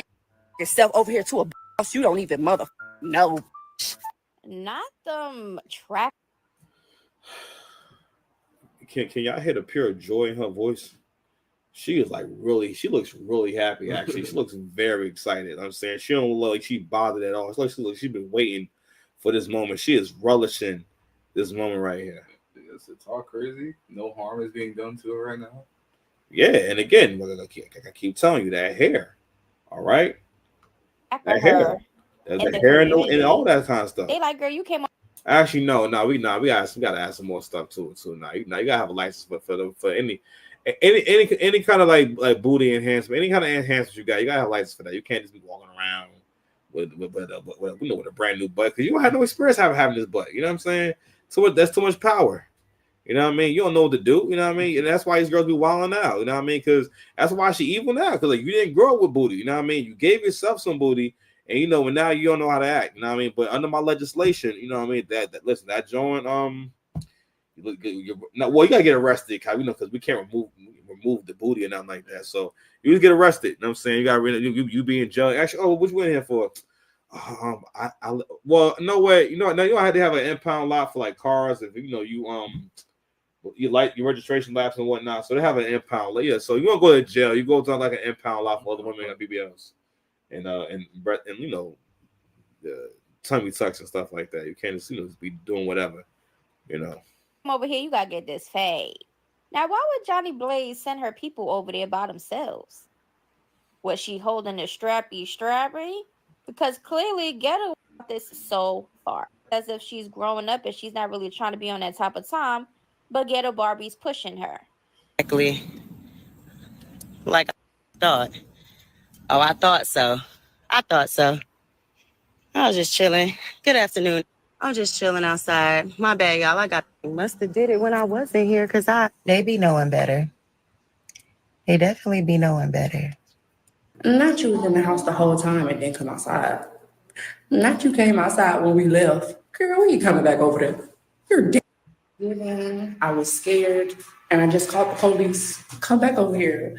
Speaker 6: yourself over here to a boss you don't even know.
Speaker 7: not them track.
Speaker 1: Can y'all hear the pure joy in her voice? She is she looks really happy, actually. She looks very excited. I'm saying she don't look like she bothered at all. It's like she's been waiting for this moment. She is relishing this moment right here.
Speaker 2: Yes, it's all crazy. No harm is being done to her right now.
Speaker 1: Yeah, and again, I keep telling you that hair. All right? That hair. The hair and all that kind of stuff.
Speaker 7: They like, girl, you came on.
Speaker 1: Actually, no, we gotta add some more stuff to it too. Now you gotta have a license for any kind of like booty enhancement, any kind of enhancement you gotta have a license for that. You can't just be walking around with a brand new butt because you don't have no experience having this butt. You know what I'm saying? So that's too much power. You know what I mean? You don't know what to do. You know what I mean? And that's why these girls be wilding out. You know what I mean? Because that's why she evil now. Because like you didn't grow up with booty. You know what I mean? You gave yourself some booty, and you know, and now you don't know how to act. You know what I mean? But under my legislation, you know what I mean? That listen, that joint, well, you gotta get arrested, you know, because we can't remove the booty and nothing like that. So you just get arrested. You know what I'm saying? You got you be in jail. Actually, what you in here for? Well, no way. You know, now you don't have to have an impound lot for like cars. If you know you like your registration laps and whatnot, so they have an impound lot. Yeah, so you won't go to jail. You go to like an impound lot for other women at BBLs and you know the tummy tucks and stuff like that. You can't just just be doing whatever, you know.
Speaker 7: Come over here, you gotta get this fade. Now, why would Johnny Blaze send her people over there by themselves? Was she holding a strappy? Because clearly Ghetto got this so far. As if she's growing up and she's not really trying to be on that type of time, but Ghetto Barbie's pushing her.
Speaker 8: Exactly like I thought. Oh, I thought so. I was just chilling. Good afternoon. I'm just chilling outside. My bad, y'all. Must have did it when I wasn't here because
Speaker 4: They be knowing better. They definitely be knowing better.
Speaker 9: Not you was in the house the whole time and didn't come outside. Not you came outside when we left. Girl, we ain't coming back over there. You're dead. Yeah, I was scared and I just called the police. Come back over here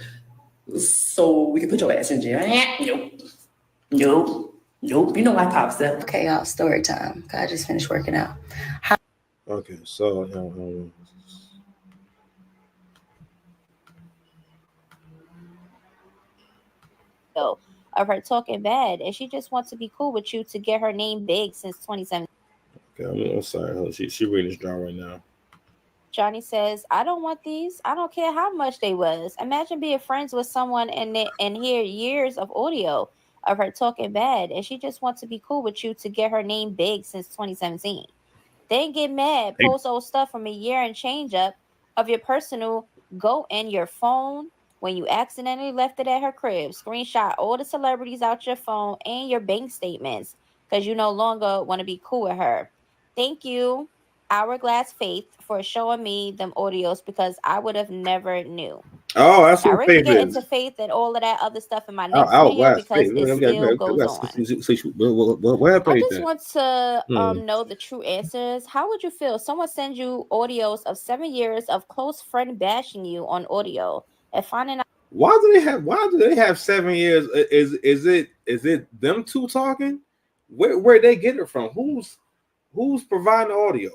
Speaker 9: so we can put your ass in jail. Nope. You know why Pop said.
Speaker 4: Okay, y'all, story time. I just finished working out.
Speaker 1: Okay, so
Speaker 7: of her talking bad, and she just wants to be cool with you to get her name big since 2017.
Speaker 1: Okay, I'm sorry. She reading this draw right now.
Speaker 7: Johnny says, I don't want these. I don't care how much they was. Imagine being friends with someone and hear years of audio of her talking bad, and she just wants to be cool with you to get her name big since 2017. Then get mad, post old stuff from a year and change up of your personal go in your phone when you accidentally left it at her crib. Screenshot all the celebrities out your phone and your bank statements because you no longer want to be cool with her. Thank you, Hourglass Faith, for showing me them audios because I would have never knew.
Speaker 1: Oh, that's what
Speaker 7: we're
Speaker 1: Faith
Speaker 7: gonna get
Speaker 1: is.
Speaker 7: into Faith and all of that other stuff in my next video because it still goes on. I just want to know the true answers. How would you feel? Someone sends you audios of 7 years of close friend bashing you on audio and finding out.
Speaker 1: Why do they have 7 years? Is it them two talking? Where they get it from? Who's providing the audio?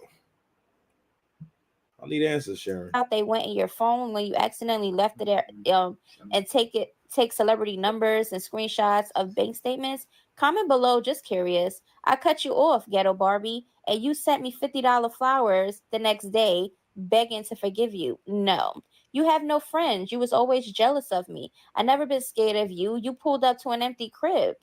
Speaker 1: I need answers, Sharon.
Speaker 7: They went in your phone when you accidentally left it there, and take celebrity numbers and screenshots of bank statements. Comment below, just curious. I cut you off, Ghetto Barbie, and you sent me $50 flowers the next day begging to forgive you. No. You have no friends. You was always jealous of me. I never been scared of you. You pulled up to an empty crib.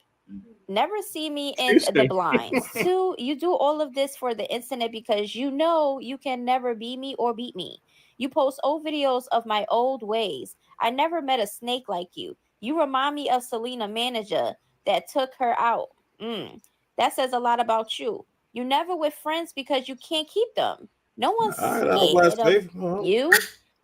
Speaker 7: Never see me in the blinds. 2, you do all of this for the internet because you know you can never be me or beat me. You post old videos of my old ways. I never met a snake like you. You remind me of Selena manager that took her out. That says a lot about you. You never with friends because you can't keep them. No one's scared of you.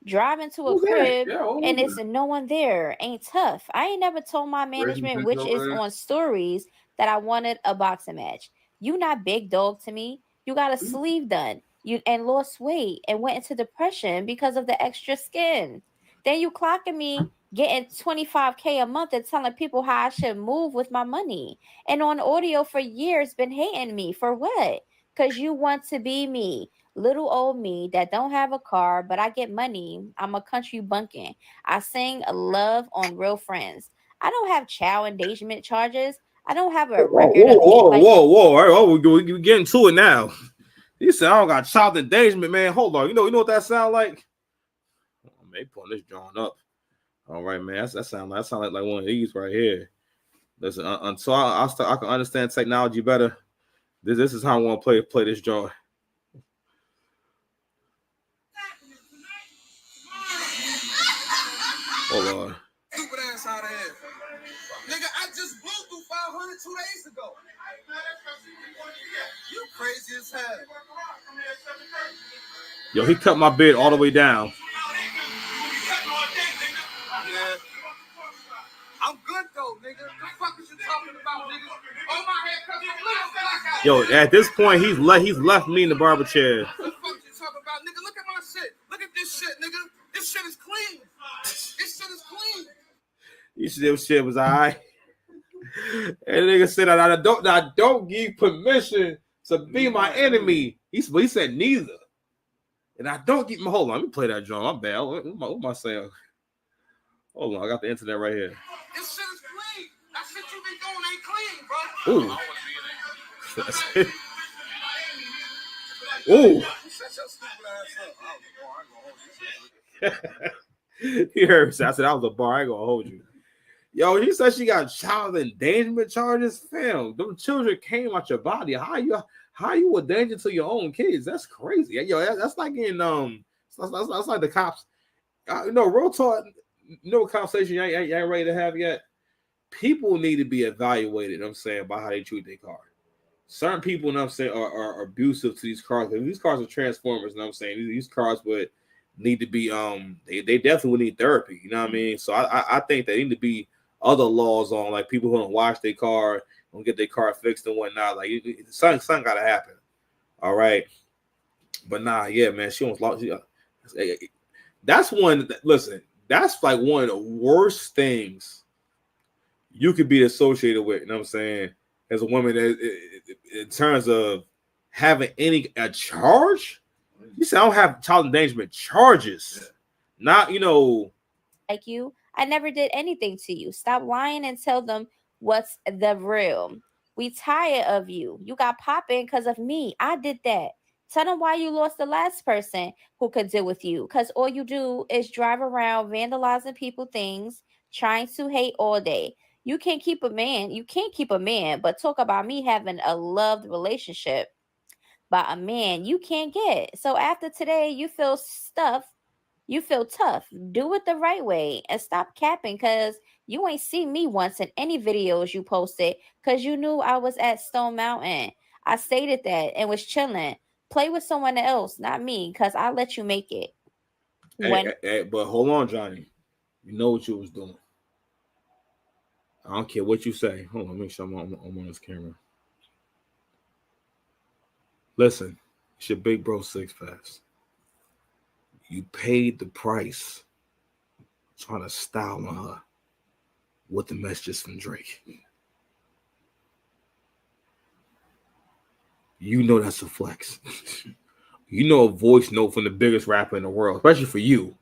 Speaker 7: Driving to a crib and it's no one there. Ain't tough. I ain't never told my management, which is on stories, that I wanted a boxing match. You not big dog to me. You got a sleeve done. You and lost weight and went into depression because of the extra skin. Then you clocking me getting $25K a month and telling people how I should move with my money. And on audio for years been hating me for what? Because you want to be me. Little old me that don't have a car, but I get money. I'm a country bumpkin. I sing love on Real Friends. I don't have child endangerment charges. I don't have a record of
Speaker 1: whoa. We getting to it now. You said I don't got child endangerment, man. Hold on. You know what that sound like? They pulling this drawing up. All right, man. That sound like one of these right here. Listen, until I can understand technology better. This is how I want to play this drawing. Hold on.
Speaker 10: Stupid ass out of here. Nigga, I just blew through 500 2 days ago. You crazy as hell.
Speaker 1: Yo, he cut my beard all the way down.
Speaker 10: Yeah. I'm good though, nigga. The fuck is you talking about, nigga? All my haircuts are little black out.
Speaker 1: Yo, at this point, he's left me in the barber chair.
Speaker 10: The fuck you talking about, nigga? Look at my shit. Look at this shit, nigga. This shit is clean. This shit is clean.
Speaker 1: You shit was alright. And nigga said I don't give permission to be my enemy. He said neither. And I don't give hold on, let me play that drum. I'm bad. What am I saying? Hold on, I got the internet right here.
Speaker 10: This shit is clean. That shit you been doing ain't clean, bro.
Speaker 1: Ooh. Ooh.
Speaker 10: Shut your stupid ass up.
Speaker 1: You heard me. I said I was a bar. I ain't gonna hold you. Yo, he said she got child endangerment charges. Fam, them children came out your body. How you a danger to your own kids? That's crazy. Yo, that's like in that's like the cops. Real talk. What conversation you ain't ready to have yet? People need to be evaluated. You know what I'm saying, by how they treat their car. Certain people, you know what I'm saying, are abusive to these cars. These cars are transformers. You know what I'm saying, these cars would need to be they definitely would need therapy. You know what I mean? So I think there need to be other laws on like people who don't wash their car, don't get their car fixed and whatnot. Like something gotta happen. All right, but nah, yeah, man, she almost lost. That's one. Listen, that's like one of the worst things you could be associated with. You know what I'm saying? As a woman, in terms of having a charge. You said I don't have child endangerment charges. Not,
Speaker 7: like you. I never did anything to you. Stop lying and tell them what's the real. We tired of you. You got popping because of me. I did that. Tell them why you lost the last person who could deal with you. Because all you do is drive around vandalizing people things, trying to hate all day. You can't keep a man. You can't keep a man, but talk about me having a loved relationship by a man you can't get. So after today, you feel stuff. You feel tough. Do it the right way and stop capping because you ain't see me once in any videos you posted because you knew I was at Stone Mountain. I stated that and was chilling. Play with someone else, not me, because I let you make it.
Speaker 1: But hold on, Jhonni. You know what you was doing. I don't care what you say. Hold on, make sure I'm on this camera. Listen, it's your big bro Six Pass. You paid the price trying to style on her with the messages from Drake. You know that's a flex. You know a voice note from the biggest rapper in the world, especially for you,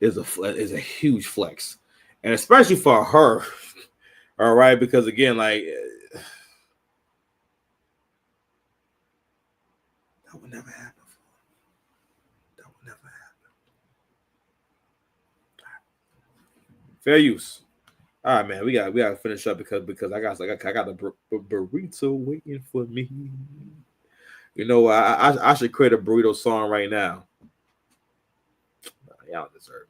Speaker 1: is a huge flex. And especially for her, all right, because again, like that would never happen. That would never happen. Fair use. All right, man. We got to finish up because I got a burrito waiting for me. I should create a burrito song right now. Y'all deserve it.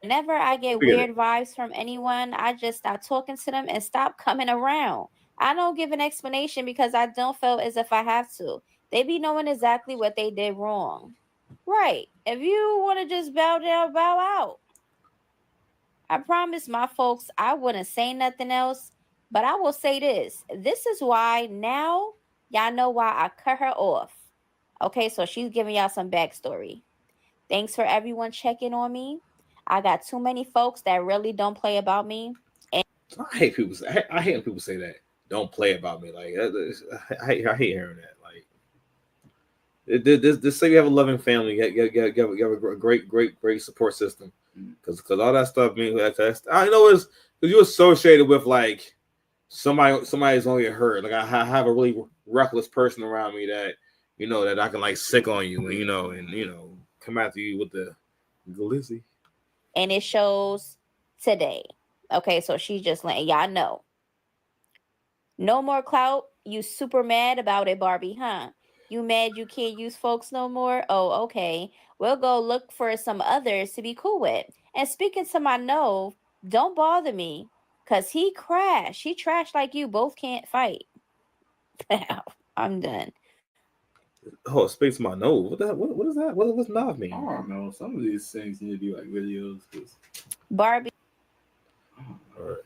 Speaker 7: Whenever I get weird vibes from anyone, I just stop talking to them and stop coming around. I don't give an explanation because I don't feel as if I have to. They be knowing exactly what they did wrong. Right. If you want to just bow down, bow out. I promise my folks I wouldn't say nothing else, but I will say this. This is why now y'all know why I cut her off. Okay, so she's giving y'all some backstory. Thanks for everyone checking on me. I got too many folks that really don't play about me.
Speaker 1: And I hate people say that. Don't play about me. Like I hate hearing that. Like this say you have a loving family. You have a great support system. Because all that stuff means I know is because you're associated with like somebody's gonna get hurt. Like I have a really reckless person around me that that I can like sick on you and come after you with the glizzy.
Speaker 7: And it shows today. Okay, so she's just letting y'all know. No more clout. You super mad about it, Barbie, huh? You mad you can't use folks no more? Oh, okay. We'll go look for some others to be cool with. And speaking to my Nove, don't bother me. Because he crashed. He trashed like you. Both can't fight. I'm done.
Speaker 1: Oh, space my nose. What that? What is that? What's knob mean?
Speaker 2: I don't know. Some of these things need to be like videos.
Speaker 7: Barbie.
Speaker 1: All right.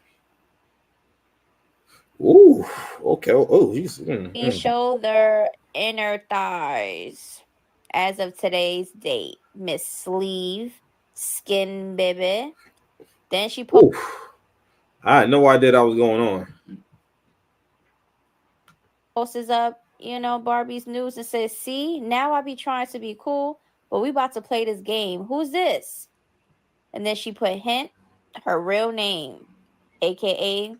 Speaker 1: Ooh, okay. Oh, he's
Speaker 7: Show their inner thighs as of today's date. Miss Sleeve, Skin Baby. Then she
Speaker 1: Ooh. I had no idea that was going on.
Speaker 7: posts up, Barbie's news and says, "See, now I be trying to be cool, but we about to play this game. Who's this?" And then she put hint, her real name, aka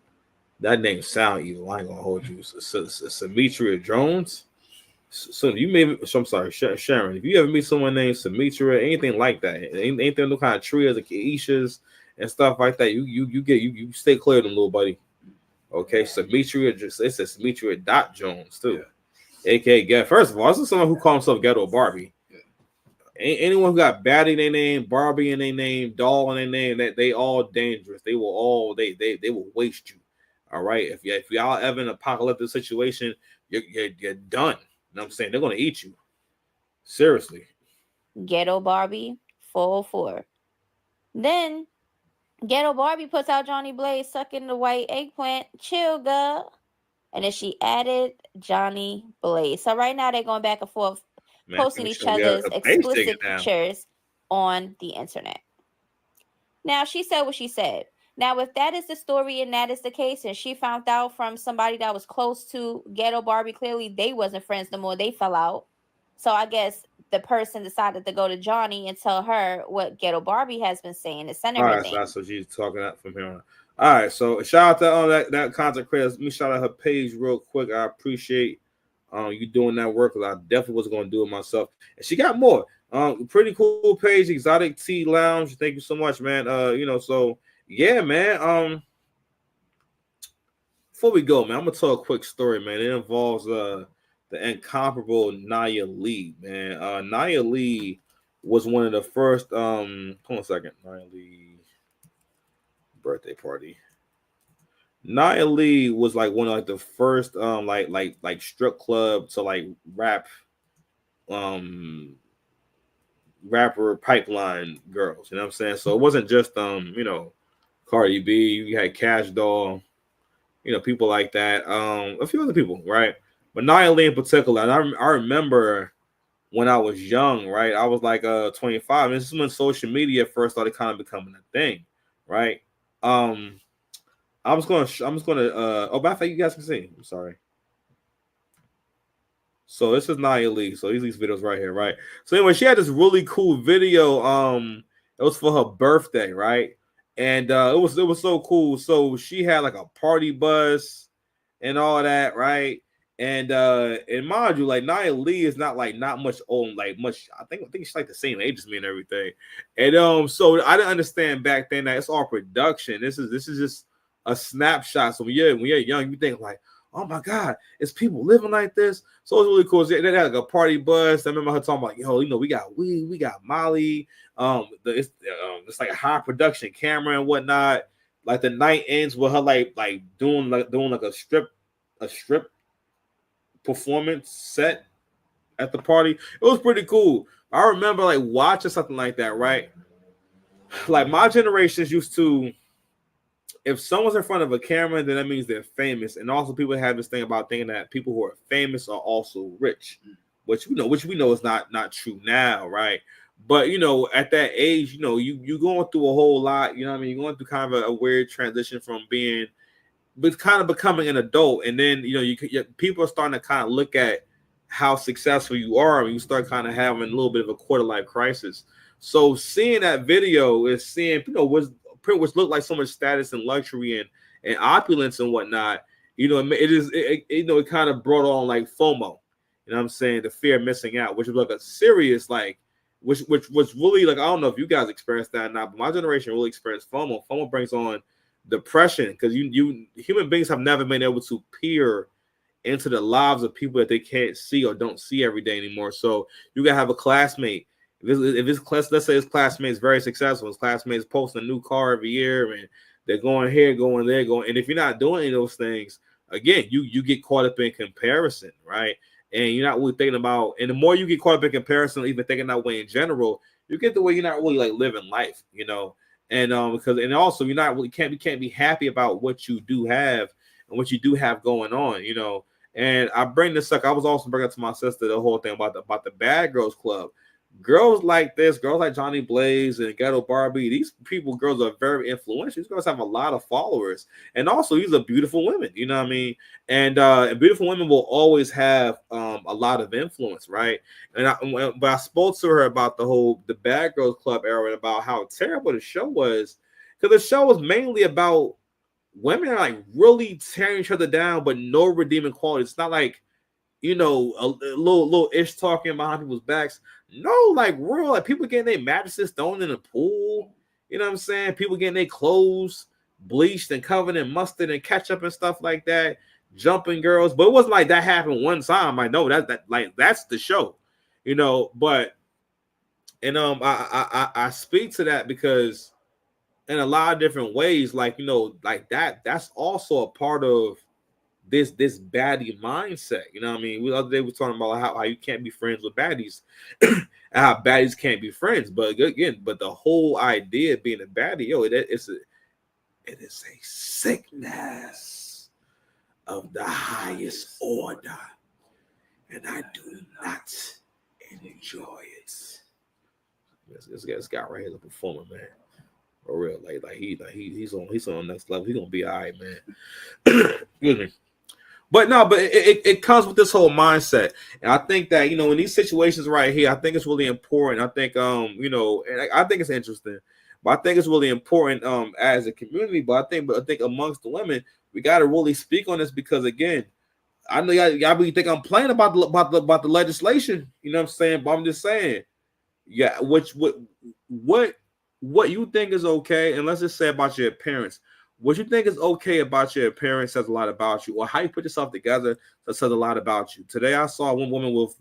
Speaker 1: That name sound evil. I ain't gonna hold you. Symmetria Jones. So you may. So I'm sorry, Sharon. If you ever meet someone named Symmetria, anything like that, ain't there no kind of trios of Keishas and stuff like that? You stay clear of them, little buddy. Okay, Symmetria. It says Symmetria Jones too. Yeah. AKA Ghetto. First of all, this is someone who calls himself Ghetto Barbie. Anyone who got Baddie in their name, Barbie in their name, Doll in their name, that they all dangerous. They will all they will waste you. All right. If y'all ever in an apocalyptic situation, you're done. You know what I'm saying? They're gonna eat you. Seriously.
Speaker 7: Ghetto Barbie 404. Then Ghetto Barbie puts out Jhonni Blaze sucking the white eggplant. Chill, girl. And then she added Jhonni Blaze. So right now they're going back and forth, posting each other's explicit pictures on the internet. Now, she said what she said. Now, if that is the story and that is the case, and she found out from somebody that was close to Ghetto Barbie, clearly they wasn't friends no more. They fell out. So I guess the person decided to go to Jhonni and tell her what Ghetto Barbie has been saying and sending her things.
Speaker 1: That's what she's talking about from here on. All right, so shout out to that content creator. Let me shout out her page real quick. I appreciate you doing that work, because I definitely was going to do it myself. And she got more. Pretty cool page, Exotic Tea Lounge. Thank you so much, man. So yeah, man. Before we go, man, I'm gonna tell a quick story, man. It involves the incomparable Nia Lee, man. Nia Lee was one of the first. Hold on a second, Nia Lee birthday party. Nia Lee was like one of like the first like strip club to like rapper pipeline girls. You know what I'm saying? So it wasn't just Cardi B. You had Cash Doll. People like that. A few other people, right? But Nia Lee in particular, and I remember when I was young, right? I was like 25. And this is when social media first started kind of becoming a thing, right? I'm just gonna oh, matter of fact, you guys can see. I'm sorry. So this is Nia Lee. So these videos right here, right? So anyway, she had this really cool video. It was for her birthday, right? And it was so cool. So she had like a party bus and all that, right? And mind you, like Nia Lee is not much old, much. I think she's like the same age as me and everything. And so I didn't understand back then that it's all production. This is just a snapshot. So when you're young, you think like, oh my God, it's people living like this. So it's really cool. They had like a party bus. I remember her talking about, we got weed, we got Molly. It's like a high production camera and whatnot. Like the night ends with her like doing a strip performance set at the party. It was pretty cool. I remember like watching something like that, right? Like my generations used to, if someone's in front of a camera, then that means they're famous. And also people have this thing about thinking that people who are famous are also rich, which we know is not true now, right? But at that age, you going through a whole lot, you know what I mean? You're going through kind of a weird transition from kind of becoming an adult, and then people are starting to kind of look at how successful you are, and you start kind of having a little bit of a quarter life crisis. So seeing that video is seeing which looked like so much status and luxury and opulence and whatnot. It kind of brought on like FOMO. You know what I'm saying? The fear of missing out, which was like a serious which was really like, I don't know if you guys experienced that or not, but my generation really experienced FOMO. FOMO brings on depression because you human beings have never been able to peer into the lives of people that they can't see or don't see every day anymore. So you gotta have a classmate. If his class, let's say his classmate is very successful, his classmate is posting a new car every year, and they're going here, going there, going. And if you're not doing any of those things, again, you get caught up in comparison, right? and you're not really thinking about. And the more you get caught up in comparison, even thinking that way in general, you get the way you're not really like living life, you know. And because also you're not really can't be happy about what you do have and what you do have going on, you know. And I bring this up. I was also bringing up to my sister the whole thing about the Bad Girls Club. Girls like this, girls like Jhonni Blaze and Ghetto Barbie, these girls are very influential. These girls have a lot of followers, and also these are beautiful women. You know what I mean? And beautiful women will always have a lot of influence, right? But I spoke to her about the Bad Girls Club era and about how terrible the show was, because the show was mainly about women are like really tearing each other down, but no redeeming quality. It's not like, you know, a little ish talking behind people's backs. No, like real, like people getting their mattresses thrown in the pool. You know what I'm saying? People getting their clothes bleached and covered in mustard and ketchup and stuff like that. Jumping girls, but it wasn't like that happened one time. I know that's the show, you know. But and I speak to that because in a lot of different ways, like, you know, like that's also a part of this baddie mindset. You know what I mean? The other day we were talking about how you can't be friends with baddies and how baddies can't be friends. But again, the whole idea of being a baddie, yo, it is a sickness of the highest order, and I do not enjoy it. This guy right here is a performer, man. For real, he's on the next level. He's gonna be all right, man. Excuse me. But it comes with this whole mindset, and I think that, you know, in these situations right here, I think it's really important. I think you know, and I think it's interesting, but I think it's really important as a community. But I think amongst the women, we got to really speak on this, because again, I know y'all be think I'm playing about the legislation. You know what I'm saying? But I'm just saying, yeah, what you think is okay, and let's just say about your appearance. What you think is okay about your appearance says a lot about you, or how you put yourself together that says a lot about you. Today, I saw one woman with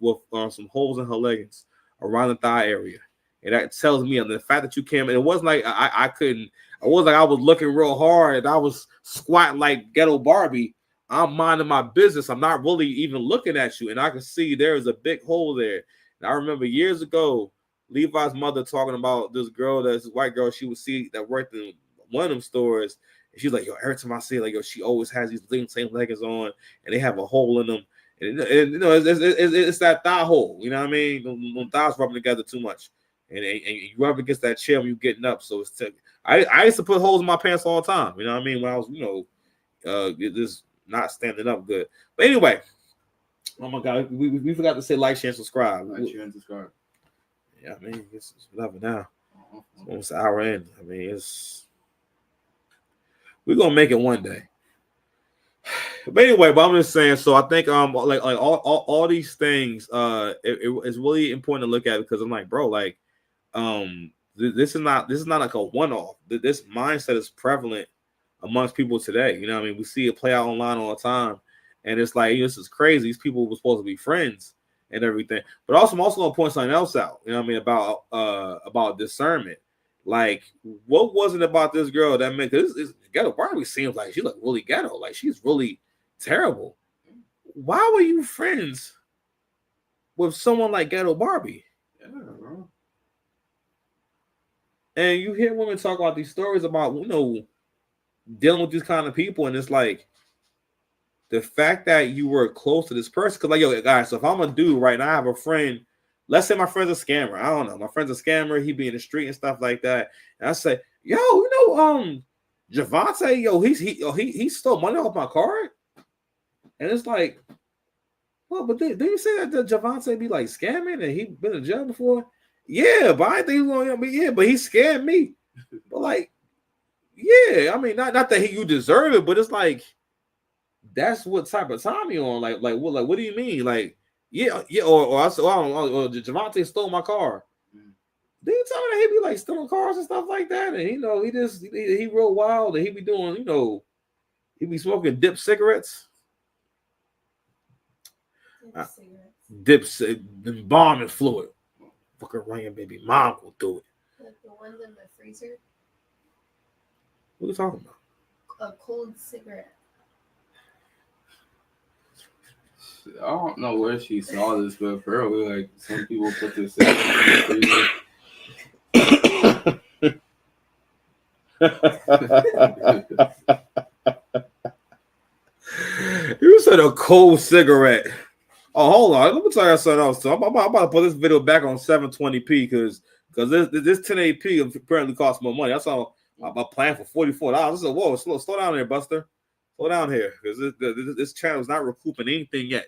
Speaker 1: some holes in her leggings around the thigh area, and that tells me, and the fact that you came, and it wasn't like I couldn't. It wasn't like I was looking real hard and I was squatting like Ghetto Barbie. I'm minding my business. I'm not really even looking at you, and I can see there is a big hole there. And I remember years ago, Levi's mother talking about this girl, this white girl she would see that worked in one of them stores. And she's like, yo, every time I see her, like, yo, she always has these same leggings on, and they have a hole in them. And you know, it's that thigh hole. You know what I mean? Them thighs rubbing together too much, and you rub against that chair when you're getting up. So I used to put holes in my pants all the time. You know what I mean? When I was, you know, just not standing up good. But anyway, oh my God, we forgot to say like, share, and subscribe.
Speaker 2: Like, share, and subscribe.
Speaker 1: Yeah, I mean, it's whatever now. It's almost an hour in. I mean, we're gonna make it one day. But anyway, I'm just saying. So I think like all these things it's really important to look at, because I'm like, bro, like this is not like a one-off. This mindset is prevalent amongst people today. You know what I mean? We see it play out online all the time, and it's like, this is crazy. These people were supposed to be friends and everything. But also, I'm also gonna point something else out. You know what I mean, about discernment. Like, what was it about this girl that made this Ghetto Barbie seems like she looked really ghetto, like she's really terrible. Why were you friends with someone like Ghetto Barbie?
Speaker 2: Yeah, bro.
Speaker 1: And you hear women talk about these stories about, you know, dealing with these kind of people, and it's like the fact that you were close to this person. Because, like, yo, guys, so if I'm a dude right now, I have a friend. Let's say my friend's a scammer. I don't know. My friend's a scammer. He be in the street and stuff like that. And I say, yo, you know, Javante, yo, he stole money off my card. And it's like, well, but did you say that Javante be like scamming and he been in jail before? Yeah, but I think he's going to be, yeah, but he scammed me. But like, yeah, I mean, not that you deserve it, but it's like, that's what type of time you on. Like what do you mean? Like, yeah, or I said, or Javante stole my car. Did you tell me that he be like stealing cars and stuff like that? And you know, he real wild, and he be doing, you know, he be smoking dip cigarettes. Embalming fluid. Fucking ringing, baby. Mom will do it.
Speaker 3: Like the ones in the freezer.
Speaker 1: What are you talking about?
Speaker 3: A cold cigarette.
Speaker 2: I don't know where she saw this, but apparently, like, some people put this in the freezer.
Speaker 1: You said a cold cigarette. Oh, hold on. Let me tell you something else. So I'm about to put this video back on 720p because this 1080p apparently costs more money. That's all. I'm playing for $44. I said, whoa, slow down here, Buster. Slow down here because this channel is not recouping anything yet.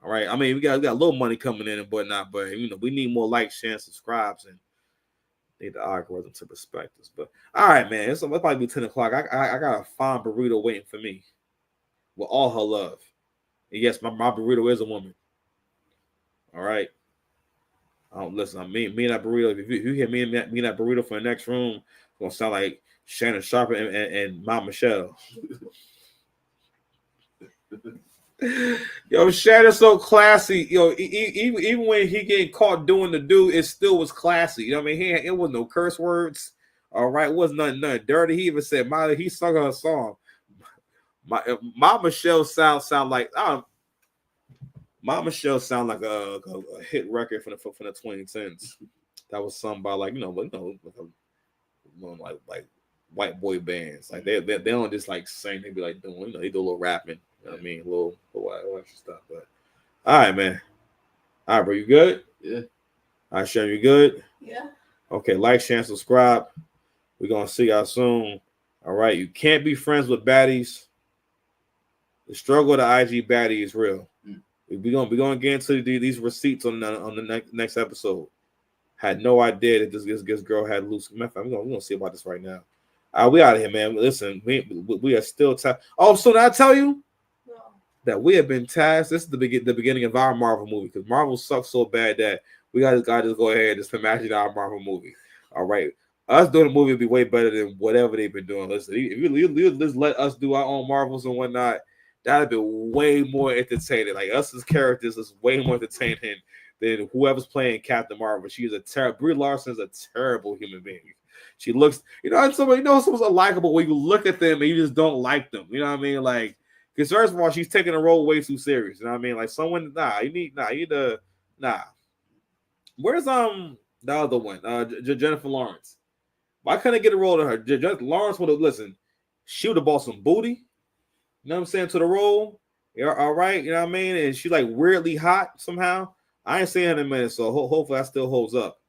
Speaker 1: All right. I mean, we got a little money coming in and whatnot, but we need more likes, shares, subscribes, and need the algorithm to respect us. But all right, man. It's probably be 10 o'clock. I got a fine burrito waiting for me with all her love. And yes, my burrito is a woman. All right. Listen, me and that burrito. If you hear me and that burrito from the next room, it's gonna sound like Shannon Sharp and Mom Michelle. Yo, Shannon's so classy. Yo, even when he getting caught doing the do, it still was classy. You know what I mean? It was no curse words. All right, it was nothing dirty. He even said, he sung her a song. Mom Michelle sound like Mama Michelle sound like a hit record from the 2010s. That was sung by like white boy bands. Like they don't just like sing. They be like doing they do a little rapping. You know what I mean, a little extra stuff. But all right, man. All right, bro, you good?
Speaker 2: Yeah.
Speaker 1: All right, Sharon, you good?
Speaker 3: Yeah.
Speaker 1: Okay, like, share, and subscribe. We're gonna see y'all soon. All right, you can't be friends with baddies. The struggle to IG baddie is real. We're gonna get into these receipts on the next episode. Had no idea that this girl had loose. We're gonna see about this right now. We out of here, man. Listen, we are still Oh, so did I tell you that we have been tasked? This is the beginning of our Marvel movie because Marvel sucks so bad that we gotta just go ahead and just imagine our Marvel movie. All right, us doing a movie would be way better than whatever they've been doing. Listen, if you just let us do our own Marvels and whatnot. That'd be way more entertaining. Like us as characters is way more entertaining than whoever's playing Captain Marvel. She is a terrible. Brie Larson is a terrible human being. She looks, someone's unlikable when you look at them and you just don't like them. You know what I mean? Like, because first of all, she's taking the role way too serious. You know what I mean? Like someone, you need to. Where's the other one? Jennifer Lawrence. Why couldn't I get a role to her? Jennifer Lawrence would have listened. She would have bought some booty. You know what I'm saying? To the role. Yeah, all right. You know what I mean? And she's like weirdly hot somehow. I ain't seen her in a minute, so hopefully that still holds up.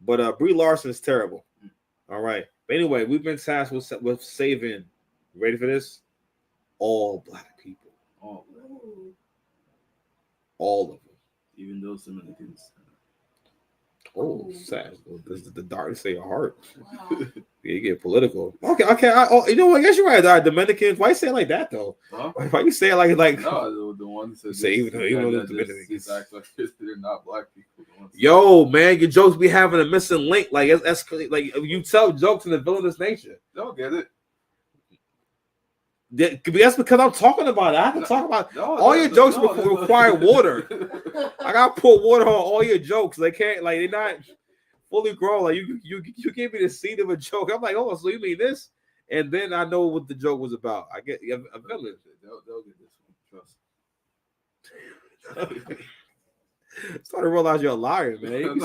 Speaker 1: But Brie Larson is terrible. All right. But anyway, we've been tasked with saving. Ready for this? All black people. All of them.
Speaker 2: Even those Dominicans.
Speaker 1: Oh, sad. The darkness of your heart. Wow. You get political. Okay. I guess you're right. Dominicans. Why you say it like that though? Huh? Why you say it like?
Speaker 2: No, the ones that
Speaker 1: say even though the Dominicans
Speaker 2: act like they're not black people.
Speaker 1: Yo, man, your jokes be having a missing link. Like that's like you tell jokes in the villainous nature.
Speaker 2: Don't get it.
Speaker 1: That's because I'm talking about it. I have to talk about all your jokes require water. I gotta pour water on all your jokes. They can't they're not fully grown. Like you gave me the seed of a joke. I'm like, oh, so you mean this? And then I know what the joke was about. I get a villain.
Speaker 2: They'll get this one. Trust.
Speaker 1: Starting to realize you're a liar, man.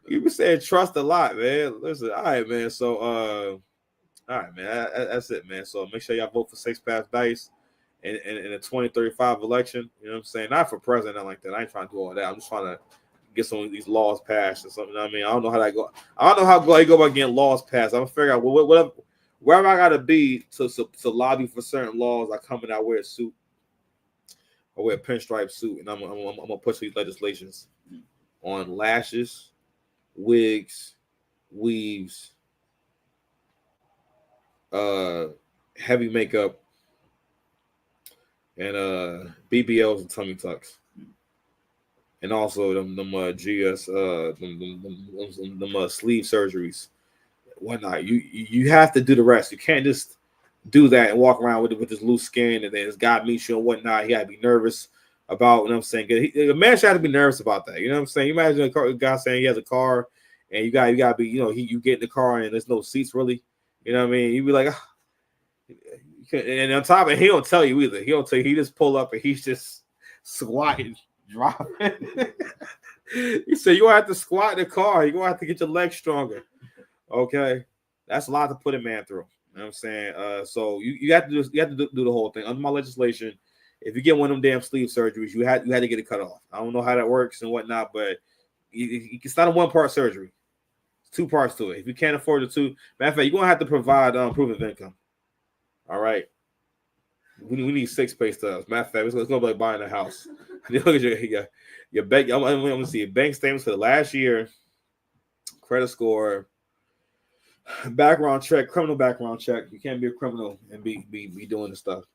Speaker 1: You been saying trust a lot, man. Listen, all right, man. So all right, man. That's it, man. So make sure y'all vote for Six Pass Dice in the 2035 election. You know what I'm saying? Not for president, not like that. I ain't trying to do all that. I'm just trying to get some of these laws passed or something. I mean, I don't know how that go. I don't know how you go about getting laws passed. I'm gonna figure out wherever I gotta be to lobby for certain laws. I come and I wear a suit. I wear a pinstripe suit, and I'm gonna push these legislations on lashes, wigs, weaves, heavy makeup, and BBLs and tummy tucks, and also them GS them sleeve surgeries, whatnot. You have to do the rest. You can't just do that and walk around with this loose skin, and then this guy meets you and whatnot. He got to be nervous about, you know what I'm saying? A man should have to be nervous about that. You know what I'm saying? You imagine a guy saying he has a car, and you got to be, you get in the car and there's no seats really. You know what I mean? You'd be like, And on top of it, he don't tell you either. He don't tell you. He just pull up and he's just squatting, dropping. He said, "You gonna have to squat in the car. You gonna have to get your legs stronger." Okay, that's a lot to put a man through. You know what I'm saying? So you have to do the whole thing. Under my legislation, if you get one of them damn sleeve surgeries, you had to get it cut off. I don't know how that works and whatnot, but it's not a one-part surgery. It's 2 parts to it. If you can't afford the 2, matter of fact, you're gonna have to provide proof of income. All right. We need 6 pay stubs. Matter of fact, it's gonna be like buying a house. Look at your bank. I'm gonna see your bank statements for the last year, credit score, background check, criminal background check. You can't be a criminal and be doing this stuff.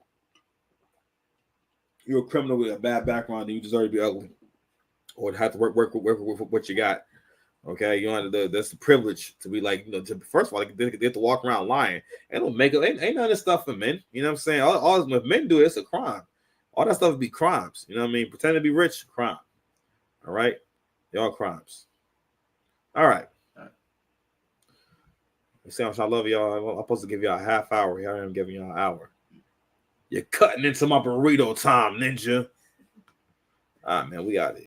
Speaker 1: You're a criminal with a bad background, and you deserve to be ugly, or have to work with what you got. Okay, you know that's the privilege to be like, first of all, they have to walk around lying. Ain't none of this stuff for men. You know what I'm saying? All if men do it, it's a crime. All that stuff would be crimes. You know what I mean? Pretend to be rich, crime. All right, they're all crimes. All right. You see how much I love y'all. I'm supposed to give y'all a half hour. Here I am giving y'all an hour. You're cutting into my burrito time, ninja. All right, man, we out of here.